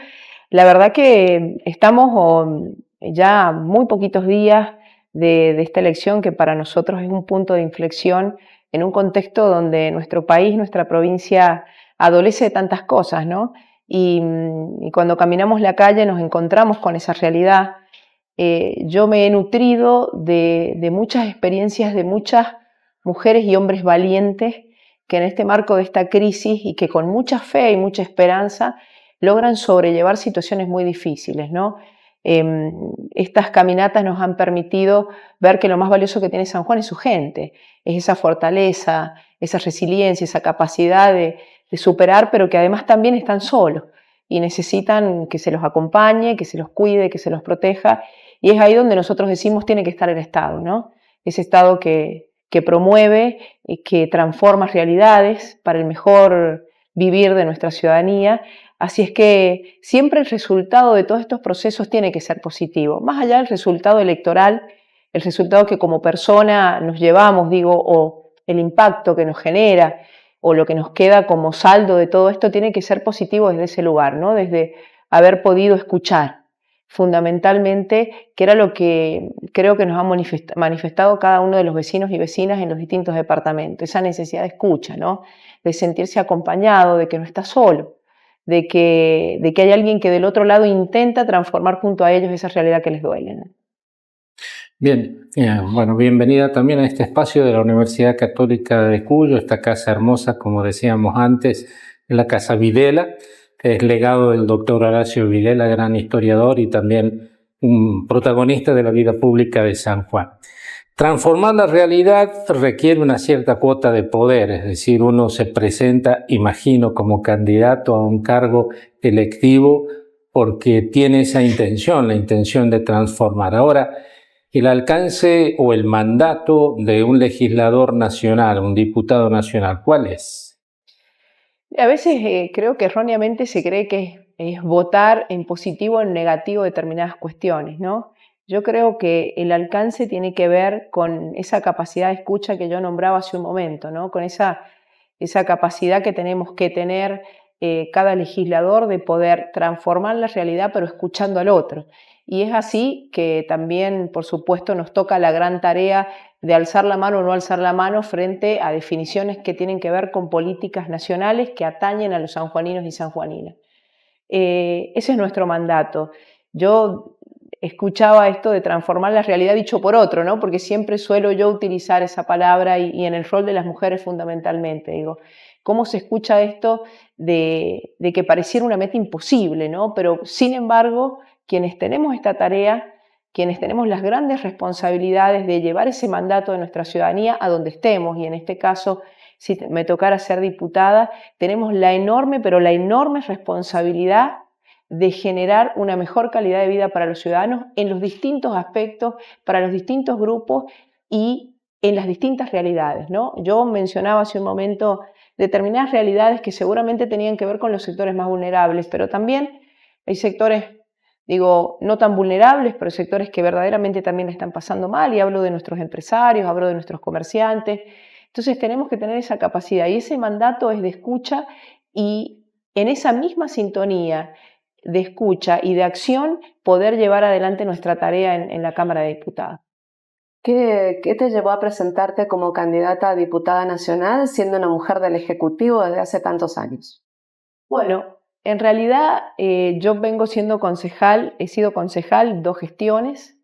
La verdad que estamos ya muy poquitos días de esta elección, que para nosotros es un punto de inflexión en un contexto donde nuestro país, nuestra provincia, adolece de tantas cosas, ¿no? Y cuando caminamos la calle nos encontramos con esa realidad. Yo me he nutrido de muchas experiencias de muchas mujeres y hombres valientes que en este marco de esta crisis y que con mucha fe y mucha esperanza logran sobrellevar situaciones muy difíciles, ¿no? Estas caminatas nos han permitido ver que lo más valioso que tiene San Juan es su gente, es esa fortaleza, esa resiliencia, esa capacidad de superar, pero que además también están solos y necesitan que se los acompañe, que se los cuide, que se los proteja, y es ahí donde nosotros decimos tiene que estar el Estado, ¿no? Ese Estado que promueve y que transforma realidades para el mejor vivir de nuestra ciudadanía. Así es que siempre el resultado de todos estos procesos tiene que ser positivo, más allá del resultado electoral, el resultado que como persona nos llevamos, o el impacto que nos genera, o lo que nos queda como saldo de todo esto, tiene que ser positivo desde ese lugar, ¿no? Desde haber podido escuchar, fundamentalmente, que era lo que creo que nos ha manifestado cada uno de los vecinos y vecinas en los distintos departamentos, esa necesidad de escucha, ¿no? De sentirse acompañado, de que no está solo, de que hay alguien que del otro lado intenta transformar junto a ellos esa realidad que les duele, ¿no? Bien, bueno, bienvenida también a este espacio de la Universidad Católica de Cuyo, esta casa hermosa, como decíamos antes, es la Casa Videla, que es legado del doctor Horacio Videla, gran historiador y también un protagonista de la vida pública de San Juan. Transformar la realidad requiere una cierta cuota de poder, es decir, uno se presenta, imagino, como candidato a un cargo electivo porque tiene esa intención, la intención de transformar. Ahora, el alcance o el mandato de un legislador nacional, un diputado nacional, ¿cuál es? A veces creo que erróneamente se cree que es votar en positivo o en negativo determinadas cuestiones, ¿no? Yo creo que el alcance tiene que ver con esa capacidad de escucha que yo nombraba hace un momento, ¿no? Con esa capacidad que tenemos que tener cada legislador de poder transformar la realidad pero escuchando al otro. Y es así que también, por supuesto, nos toca la gran tarea de alzar la mano o no alzar la mano frente a definiciones que tienen que ver con políticas nacionales que atañen a los sanjuaninos y sanjuaninas. Ese es nuestro mandato. Yo escuchaba esto de transformar la realidad dicho por otro, ¿no? Porque siempre suelo yo utilizar esa palabra y en el rol de las mujeres fundamentalmente. Digo, ¿cómo se escucha esto de que pareciera una meta imposible, ¿no? Pero sin embargo, quienes tenemos esta tarea, quienes tenemos las grandes responsabilidades de llevar ese mandato de nuestra ciudadanía a donde estemos, y en este caso, si me tocara ser diputada, tenemos la enorme, pero la enorme responsabilidad de generar una mejor calidad de vida para los ciudadanos en los distintos aspectos, para los distintos grupos y en las distintas realidades, ¿no? Yo mencionaba hace un momento determinadas realidades que seguramente tenían que ver con los sectores más vulnerables, pero también hay sectores, no tan vulnerables, pero sectores que verdaderamente también están pasando mal, y hablo de nuestros empresarios, hablo de nuestros comerciantes. Entonces tenemos que tener esa capacidad y ese mandato es de escucha, y en esa misma sintonía de escucha y de acción poder llevar adelante nuestra tarea en la Cámara de Diputados. ¿Qué te llevó a presentarte como candidata a diputada nacional siendo una mujer del Ejecutivo desde hace tantos años? Bueno, en realidad yo vengo siendo concejal, he sido concejal 2 gestiones.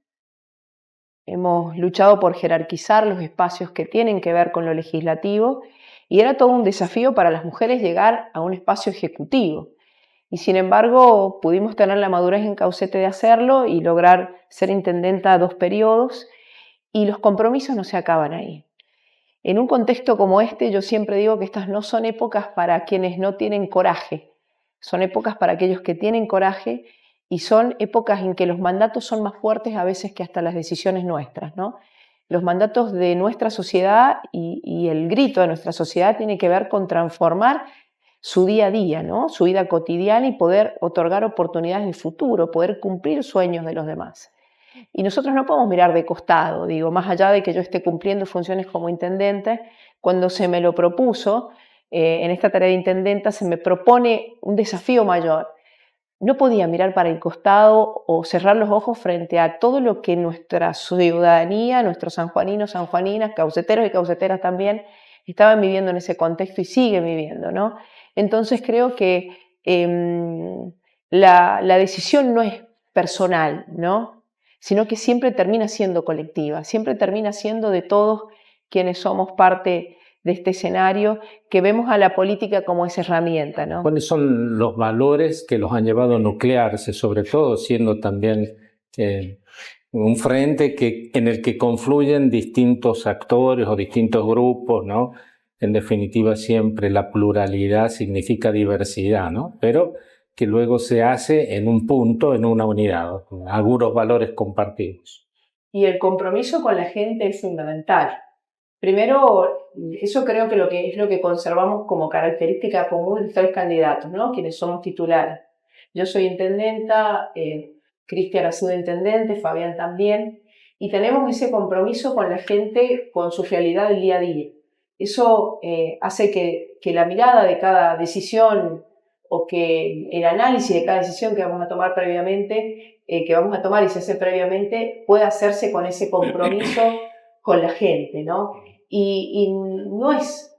Hemos luchado por jerarquizar los espacios que tienen que ver con lo legislativo y era todo un desafío para las mujeres llegar a un espacio ejecutivo. Y sin embargo, pudimos tener la madurez en Caucete de hacerlo y lograr ser intendenta 2 periodos, y los compromisos no se acaban ahí. En un contexto como este, yo siempre digo que estas no son épocas para quienes no tienen coraje, son épocas para aquellos que tienen coraje, y son épocas en que los mandatos son más fuertes a veces que hasta las decisiones nuestras, ¿no? Los mandatos de nuestra sociedad y el grito de nuestra sociedad tiene que ver con transformar su día a día, ¿no? Su vida cotidiana, y poder otorgar oportunidades de futuro, poder cumplir sueños de los demás. Y nosotros no podemos mirar de costado, digo, más allá de que yo esté cumpliendo funciones como intendente. Cuando se me lo propuso, en esta tarea de intendenta se me propone un desafío mayor. No podía mirar para el costado o cerrar los ojos frente a todo lo que nuestra ciudadanía, nuestros sanjuaninos, sanjuaninas, cauceteros y cauceteras también, estaban viviendo en ese contexto y siguen viviendo, ¿no? Entonces creo que la decisión no es personal, ¿no? Sino que siempre termina siendo colectiva, siempre termina siendo de todos quienes somos parte de este escenario, que vemos a la política como esa herramienta, ¿no? ¿Cuáles son los valores que los han llevado a nuclearse, sobre todo siendo también un frente en el que confluyen distintos actores o distintos grupos, ¿no? En definitiva, siempre la pluralidad significa diversidad, ¿no? Pero que luego se hace en un punto, en una unidad, con algunos valores compartidos. Y el compromiso con la gente es fundamental. Primero, eso creo que es lo que conservamos como característica común de los 3 candidatos, ¿no? Quienes somos titulares. Yo soy intendenta, Cristian ha sido intendente, Fabián también, y tenemos ese compromiso con la gente, con su realidad del día a día. Eso hace que la mirada de cada decisión, o que el análisis de cada decisión que vamos a tomar previamente, que vamos a tomar y se hace previamente, pueda hacerse con ese compromiso con la gente, ¿no? Y no es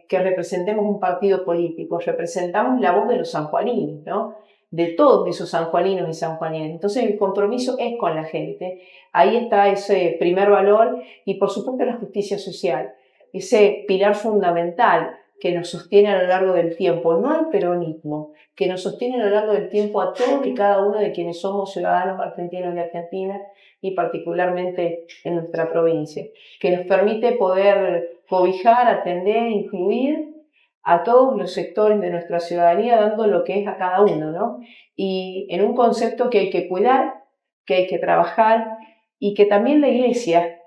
que representemos un partido político, representamos la voz de los sanjuaninos, ¿no? De todos esos sanjuaninos y sanjuaninas. Entonces el compromiso es con la gente. Ahí está ese primer valor, y por supuesto la justicia social, ese pilar fundamental que nos sostiene a lo largo del tiempo, no el peronismo, que nos sostiene a lo largo del tiempo a todos y cada uno de quienes somos ciudadanos argentinos y argentinas, y particularmente en nuestra provincia, que nos permite poder cobijar, atender, incluir a todos los sectores de nuestra ciudadanía, dando lo que es a cada uno, ¿no? Y en un concepto que hay que cuidar, que hay que trabajar, y que también la Iglesia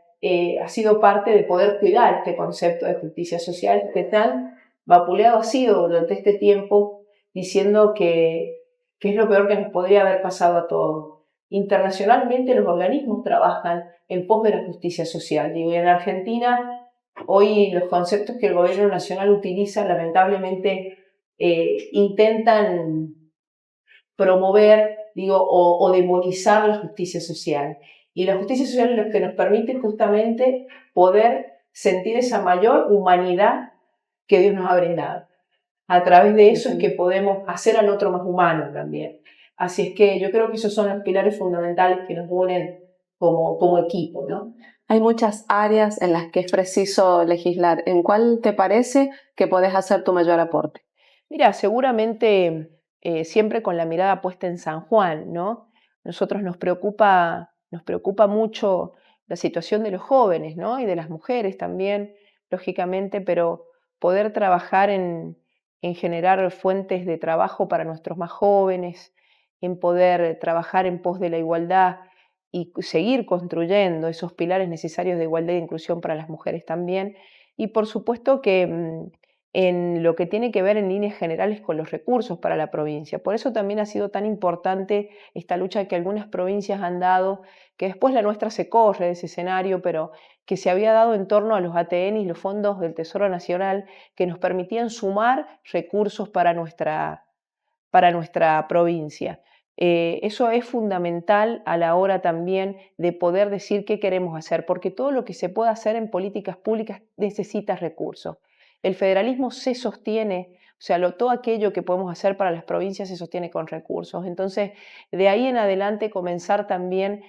ha sido parte de poder cuidar este concepto de justicia social, que tan vapuleado ha sido durante este tiempo, diciendo que es lo peor que nos podría haber pasado a todos. Internacionalmente los organismos trabajan en pos de la justicia social. Digo, y en Argentina hoy los conceptos que el gobierno nacional utiliza lamentablemente intentan promover, digo, o demonizar la justicia social. Y la justicia social es lo que nos permite justamente poder sentir esa mayor humanidad que Dios nos ha brindado. A través de eso es que podemos hacer al otro más humano también. Así es que yo creo que esos son los pilares fundamentales que nos unen como equipo, ¿no? Hay muchas áreas en las que es preciso legislar. ¿En cuál te parece que podés hacer tu mayor aporte? Mira, seguramente siempre con la mirada puesta en San Juan, ¿no? Nosotros nos preocupa mucho la situación de los jóvenes, ¿no? Y de las mujeres también, lógicamente, pero poder trabajar en generar fuentes de trabajo para nuestros más jóvenes, en poder trabajar en pos de la igualdad y seguir construyendo esos pilares necesarios de igualdad e inclusión para las mujeres también. Y por supuesto que en lo que tiene que ver en líneas generales con los recursos para la provincia. Por eso también ha sido tan importante esta lucha que algunas provincias han dado, que después la nuestra se corre de ese escenario, pero que se había dado en torno a los ATN y los fondos del Tesoro Nacional, que nos permitían sumar recursos para nuestra provincia. Eso es fundamental a la hora también de poder decir qué queremos hacer, porque todo lo que se pueda hacer en políticas públicas necesita recursos. El federalismo se sostiene, o sea, todo aquello que podemos hacer para las provincias se sostiene con recursos. Entonces, de ahí en adelante comenzar también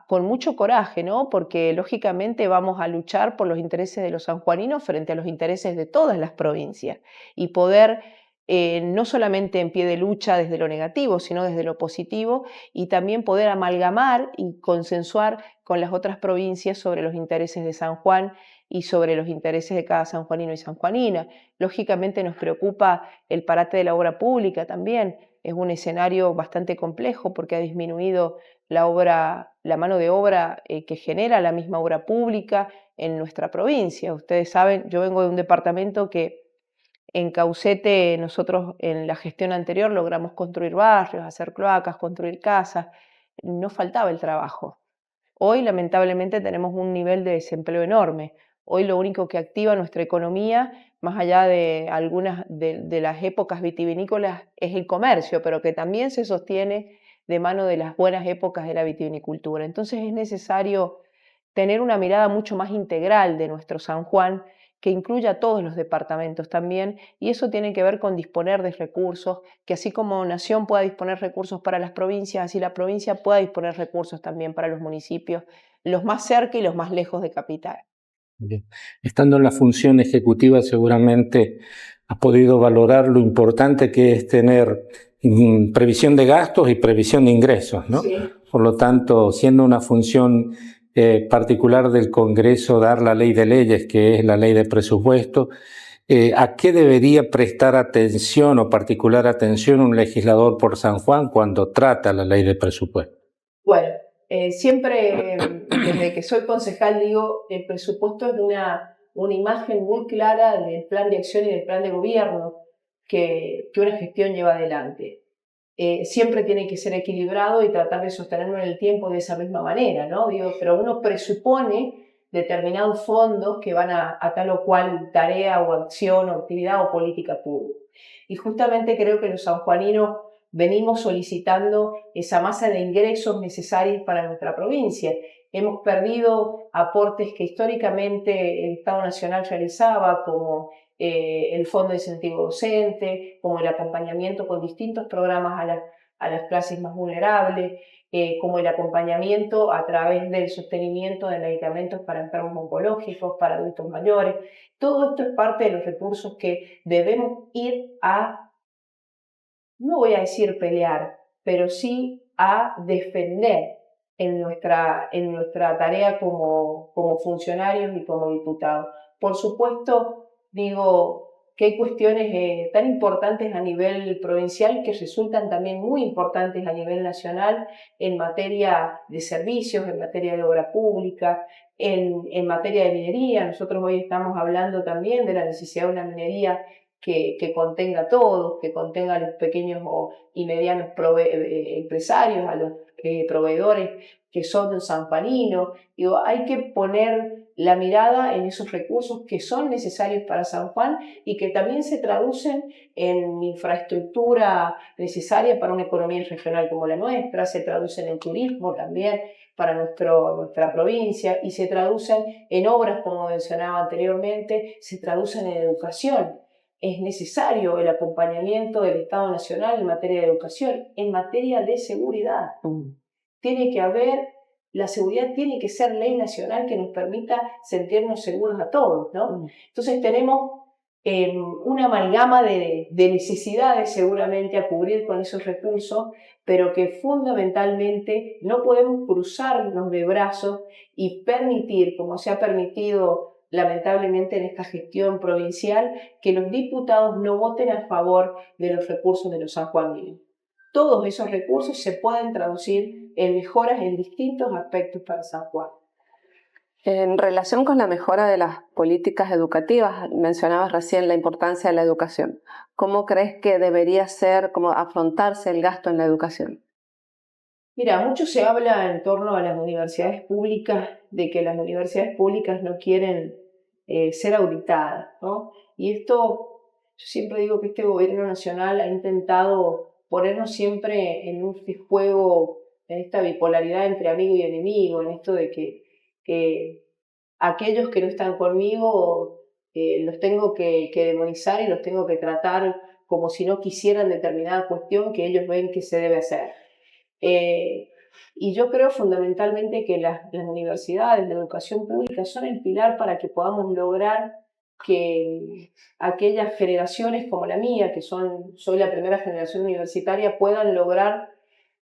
con mucho coraje, ¿no? Porque lógicamente vamos a luchar por los intereses de los sanjuaninos frente a los intereses de todas las provincias, y poder no solamente en pie de lucha desde lo negativo, sino desde lo positivo, y también poder amalgamar y consensuar con las otras provincias sobre los intereses de San Juan y sobre los intereses de cada sanjuanino y sanjuanina. Lógicamente nos preocupa el parate de la obra pública también. Es un escenario bastante complejo porque ha disminuido la mano de obra que genera la misma obra pública en nuestra provincia. Ustedes saben, yo vengo de un departamento que en Caucete nosotros en la gestión anterior logramos construir barrios, hacer cloacas, construir casas. No faltaba el trabajo. Hoy lamentablemente tenemos un nivel de desempleo enorme. Hoy lo único que activa nuestra economía, más allá de algunas de las épocas vitivinícolas, es el comercio, pero que también se sostiene de mano de las buenas épocas de la vitivinicultura. Entonces es necesario tener una mirada mucho más integral de nuestro San Juan, que incluya a todos los departamentos también, y eso tiene que ver con disponer de recursos, que así como Nación pueda disponer recursos para las provincias, así la provincia pueda disponer recursos también para los municipios, los más cerca y los más lejos de capital. Bien. Estando en la función ejecutiva, seguramente has podido valorar lo importante que es tener previsión de gastos y previsión de ingresos, ¿no? Sí. Por lo tanto, siendo una función particular del Congreso dar la ley de leyes, que es la ley de presupuesto, ¿a qué debería prestar atención o particular atención un legislador por San Juan cuando trata la ley de presupuesto? Bueno, siempre desde que soy concejal digo, el presupuesto es una imagen muy clara del plan de acción y del plan de gobierno que una gestión lleva adelante. Siempre tiene que ser equilibrado y tratar de sostenerlo en el tiempo de esa misma manera, ¿no? Digo, pero uno presupone determinados fondos que van a tal o cual tarea o acción o actividad o política pública. Y justamente creo que los sanjuaninos venimos solicitando esa masa de ingresos necesarios para nuestra provincia. Hemos perdido aportes que históricamente el Estado Nacional realizaba, como el Fondo de Incentivo Docente, como el acompañamiento con distintos programas a las clases más vulnerables, como el acompañamiento a través del sostenimiento de medicamentos para enfermos oncológicos, para adultos mayores. Todo esto es parte de los recursos que debemos ir a, no voy a decir pelear, pero sí a defender en nuestra tarea como funcionarios y como diputados. Por supuesto, digo que hay cuestiones tan importantes a nivel provincial que resultan también muy importantes a nivel nacional en materia de servicios, en materia de obra pública, en materia de minería. Nosotros hoy estamos hablando también de la necesidad de una minería que contenga a todos, que contenga a los pequeños y medianos empresarios, a los proveedores que son sanjuaninos. Digo, hay que poner la mirada en esos recursos que son necesarios para San Juan y que también se traducen en infraestructura necesaria para una economía regional como la nuestra, se traducen en turismo también para nuestra provincia y se traducen en obras, como mencionaba anteriormente, se traducen en educación. Es necesario el acompañamiento del Estado Nacional en materia de educación, en materia de seguridad. Tiene que haber, la seguridad tiene que ser ley nacional que nos permita sentirnos seguros a todos, ¿no? Entonces tenemos una amalgama de necesidades seguramente a cubrir con esos recursos, pero que fundamentalmente no podemos cruzarnos de brazos y permitir, como se ha permitido lamentablemente en esta gestión provincial, que los diputados no voten a favor de los recursos de los sanjuaninos. Todos esos recursos se pueden traducir en mejoras en distintos aspectos para San Juan. En relación con la mejora de las políticas educativas, mencionabas recién la importancia de la educación. ¿Cómo crees que debería ser, cómo afrontarse el gasto en la educación? Mira, mucho se habla en torno a las universidades públicas, de que las universidades públicas no quieren ser auditadas, ¿no? Y esto, yo siempre digo que este gobierno nacional ha intentado ponernos siempre en un juego, en esta bipolaridad entre amigo y enemigo, en esto de que aquellos que no están conmigo los tengo que demonizar y los tengo que tratar como si no quisieran determinada cuestión que ellos ven que se debe hacer. Y yo creo fundamentalmente que las universidades, la educación pública son el pilar para que podamos lograr que aquellas generaciones como la mía, que soy la primera generación universitaria, puedan lograr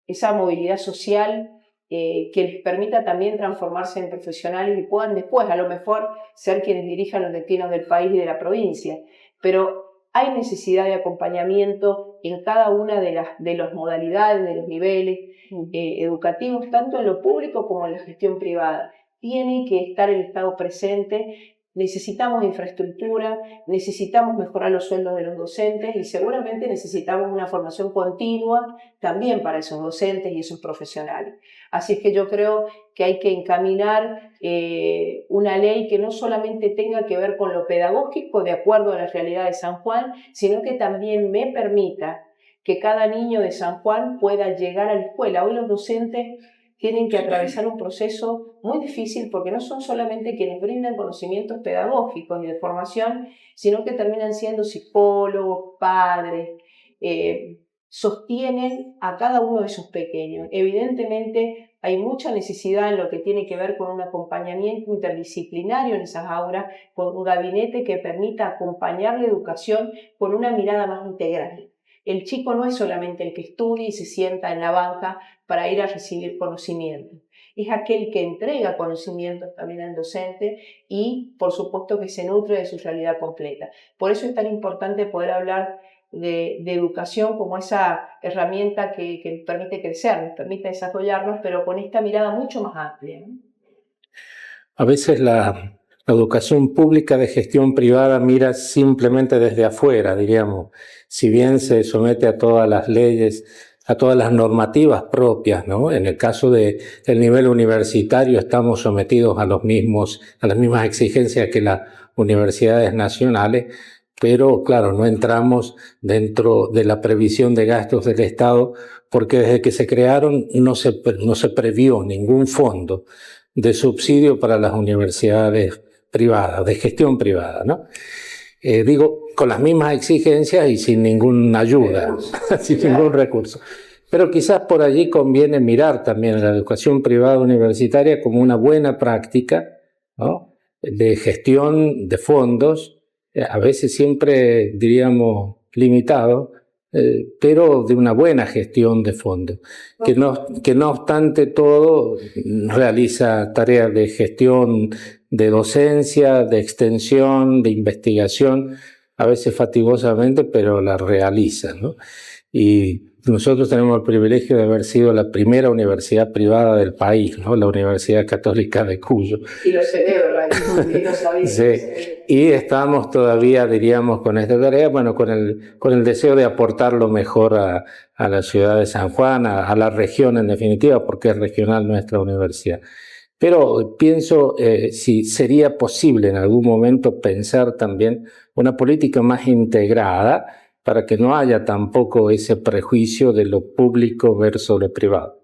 esa movilidad social que les permita también transformarse en profesionales y puedan después, a lo mejor, ser quienes dirijan los destinos del país y de la provincia. Pero hay necesidad de acompañamiento en cada una de las modalidades, de los niveles educativos, tanto en lo público como en la gestión privada. Tiene que estar el Estado presente. Necesitamos infraestructura, necesitamos mejorar los sueldos de los docentes y seguramente necesitamos una formación continua también para esos docentes y esos profesionales. Así es que yo creo que hay que encaminar una ley que no solamente tenga que ver con lo pedagógico de acuerdo a la realidad de San Juan, sino que también me permita que cada niño de San Juan pueda llegar a la escuela. Hoy los docentes tienen que atravesar un proceso muy difícil porque no son solamente quienes brindan conocimientos pedagógicos y de formación, sino que terminan siendo psicólogos, padres, sostienen a cada uno de esos pequeños. Evidentemente hay mucha necesidad en lo que tiene que ver con un acompañamiento interdisciplinario en esas aulas, con un gabinete que permita acompañar la educación con una mirada más integral. El chico no es solamente el que estudia y se sienta en la banca para ir a recibir conocimiento. Es aquel que entrega conocimientos también al docente y, por supuesto, que se nutre de su realidad completa. Por eso es tan importante poder hablar de educación como esa herramienta que nos permite crecer, nos permite desarrollarnos, pero con esta mirada mucho más amplia, ¿no? A veces la educación pública de gestión privada mira simplemente desde afuera, diríamos, si bien se somete a todas las leyes, a todas las normativas propias, ¿no? En el caso del nivel universitario estamos sometidos a las mismas exigencias que las universidades nacionales, pero claro, no entramos dentro de la previsión de gastos del Estado porque desde que se crearon no se previó ningún fondo de subsidio para las universidades privadas, de gestión privada, ¿no? Digo, con las mismas exigencias y sin ninguna ayuda, sin ningún recurso. Pero quizás por allí conviene mirar también la educación privada universitaria como una buena práctica, ¿no?, de gestión de fondos, a veces siempre, diríamos, limitado, pero de una buena gestión de fondos, que no obstante todo realiza tareas de gestión, de docencia, de extensión, de investigación, a veces fatigosamente, pero la realiza, ¿no? Y nosotros tenemos el privilegio de haber sido la primera universidad privada del país, ¿no?, la Universidad Católica de Cuyo. Y lo celebro, y lo sabía. Sí. Y estamos todavía, diríamos, con esta tarea, bueno, con el deseo de aportar lo mejor a la ciudad de San Juan, a la región en definitiva, porque es regional nuestra universidad. Pero pienso si sería posible en algún momento pensar también una política más integrada para que no haya tampoco ese prejuicio de lo público versus lo privado.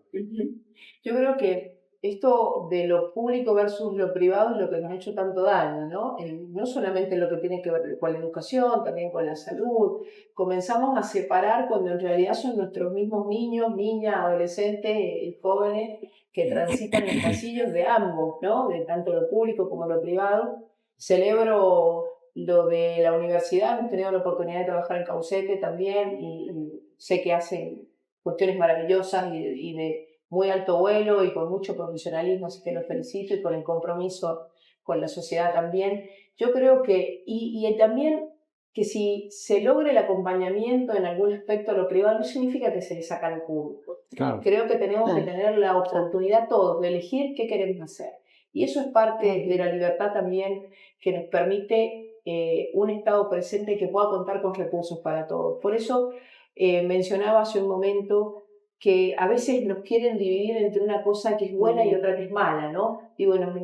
Yo creo que esto de lo público versus lo privado es lo que nos ha hecho tanto daño, ¿no? No solamente lo que tiene que ver con la educación, también con la salud. Comenzamos a separar cuando en realidad son nuestros mismos niños, niñas, adolescentes y jóvenes que transitan en pasillos de ambos, ¿no? De tanto lo público como lo privado. Celebro lo de la universidad, hemos tenido la oportunidad de trabajar en Caucete también y sé que hacen cuestiones maravillosas y de muy alto vuelo y con mucho profesionalismo, así que los felicito, y con el compromiso con la sociedad también. Yo creo que, y también que si se logra el acompañamiento en algún aspecto a lo privado, no significa que se le saca al público. Claro. Creo que tenemos que tener la oportunidad todos de elegir qué queremos hacer. Y eso es parte de la libertad también que nos permite un Estado presente que pueda contar con recursos para todos. Por eso mencionaba hace un momento que a veces nos quieren dividir entre una cosa que es buena y otra que es mala, ¿no? Digo, nos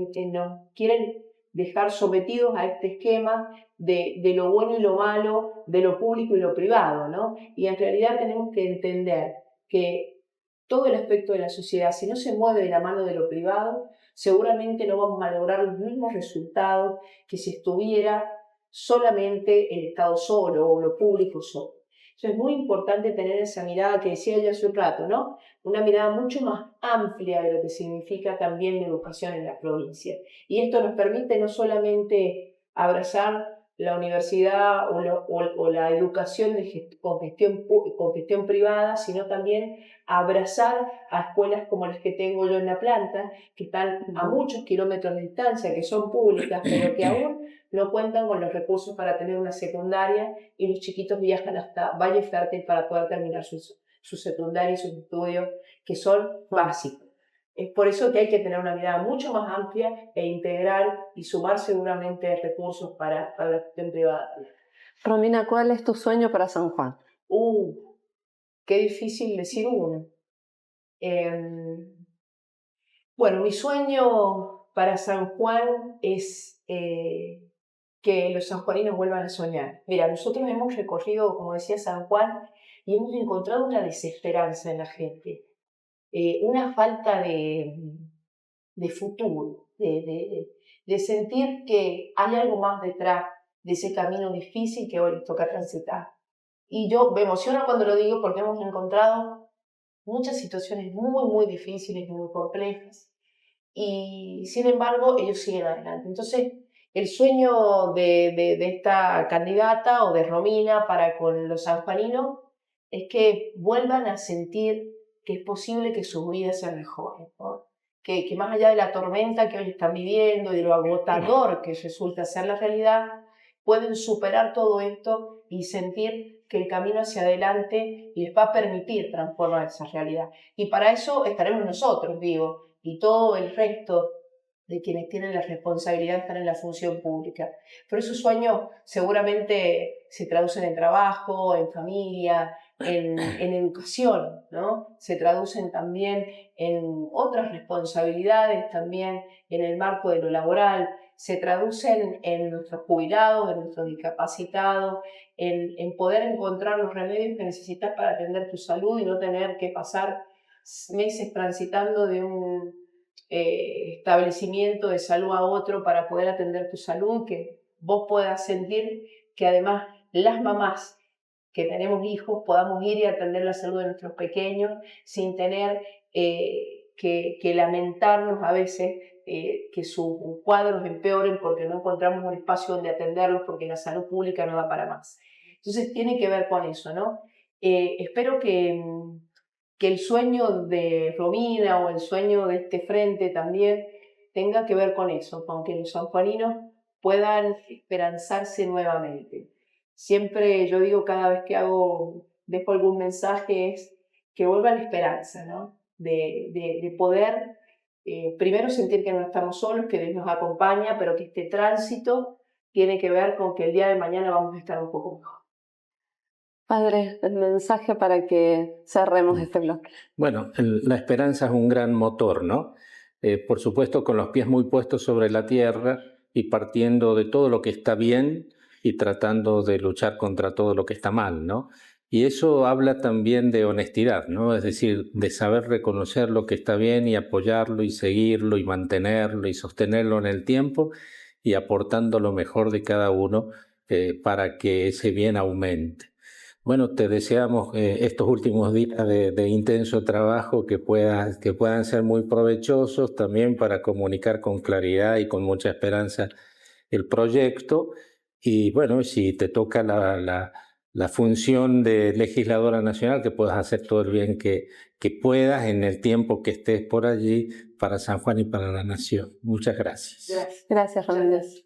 quieren dejar sometidos a este esquema de lo bueno y lo malo, de lo público y lo privado, ¿no? Y en realidad tenemos que entender que todo el aspecto de la sociedad, si no se mueve de la mano de lo privado, seguramente no vamos a lograr los mismos resultados que si estuviera solamente el Estado solo o lo público solo. Entonces es muy importante tener esa mirada que decía yo hace un rato, ¿no? Una mirada mucho más amplia de lo que significa también la educación en la provincia. Y esto nos permite no solamente abrazar la universidad o la educación con gestión privada, sino también abrazar a escuelas como las que tengo yo en la planta, que están a muchos kilómetros de distancia, que son públicas, pero que aún no cuentan con los recursos para tener una secundaria, y los chiquitos viajan hasta Valle Fértil para poder terminar su secundaria y sus estudios, que son básicos. Es por eso que hay que tener una mirada mucho más amplia e integral y sumar seguramente recursos para la gestión privada. Romina, ¿cuál es tu sueño para San Juan? Qué difícil decir uno. Bueno, mi sueño para San Juan es que los sanjuaninos vuelvan a soñar. Mira, nosotros hemos recorrido, como decía, San Juan y hemos encontrado una desesperanza en la gente. Una falta de futuro, de sentir que hay algo más detrás de ese camino difícil que hoy les toca transitar. Y yo me emociono cuando lo digo porque hemos encontrado muchas situaciones muy, muy difíciles, muy complejas, y sin embargo ellos siguen adelante. Entonces, el sueño de esta candidata o de Romina para con los sanjuaninos es que vuelvan a sentir que es posible que sus vidas sean mejores, ¿no? Que más allá de la tormenta que hoy están viviendo y de lo agotador que resulta ser la realidad, pueden superar todo esto y sentir que el camino hacia adelante les va a permitir transformar esa realidad. Y para eso estaremos nosotros, digo, y todo el resto de quienes tienen la responsabilidad de estar en la función pública. Pero esos sueños seguramente se traducen en trabajo, en familia, en educación, ¿no? Se traducen también en otras responsabilidades, también en el marco de lo laboral, se traducen en nuestros jubilados, en nuestros discapacitados, en poder encontrar los remedios que necesitas para atender tu salud y no tener que pasar meses transitando de un establecimiento de salud a otro para poder atender tu salud, que vos puedas sentir que además las mamás que tenemos hijos podamos ir y atender la salud de nuestros pequeños sin tener que lamentarnos a veces que sus cuadros empeoren porque no encontramos un espacio donde atenderlos porque la salud pública no da para más. Entonces tiene que ver con eso, ¿no? Espero que el sueño de Romina o el sueño de este frente también tenga que ver con eso, con que los sanjuaninos puedan esperanzarse nuevamente. Siempre yo digo, cada vez que dejo algún mensaje, es que vuelva la esperanza, ¿no? De poder primero sentir que no estamos solos, que Dios nos acompaña, pero que este tránsito tiene que ver con que el día de mañana vamos a estar un poco mejor. Padre, el mensaje para que cerremos este bloque. Bueno, la esperanza es un gran motor, ¿no? Por supuesto, con los pies muy puestos sobre la tierra y partiendo de todo lo que está bien y tratando de luchar contra todo lo que está mal, ¿no? Y eso habla también de honestidad, ¿no? Es decir, de saber reconocer lo que está bien y apoyarlo y seguirlo y mantenerlo y sostenerlo en el tiempo y aportando lo mejor de cada uno para que ese bien aumente. Bueno, te deseamos estos últimos días de intenso trabajo que puedan ser muy provechosos también para comunicar con claridad y con mucha esperanza el proyecto. Y bueno, si te toca la función de legisladora nacional, que puedas hacer todo el bien que puedas en el tiempo que estés por allí para San Juan y para la nación. Muchas gracias. Gracias, Ramírez.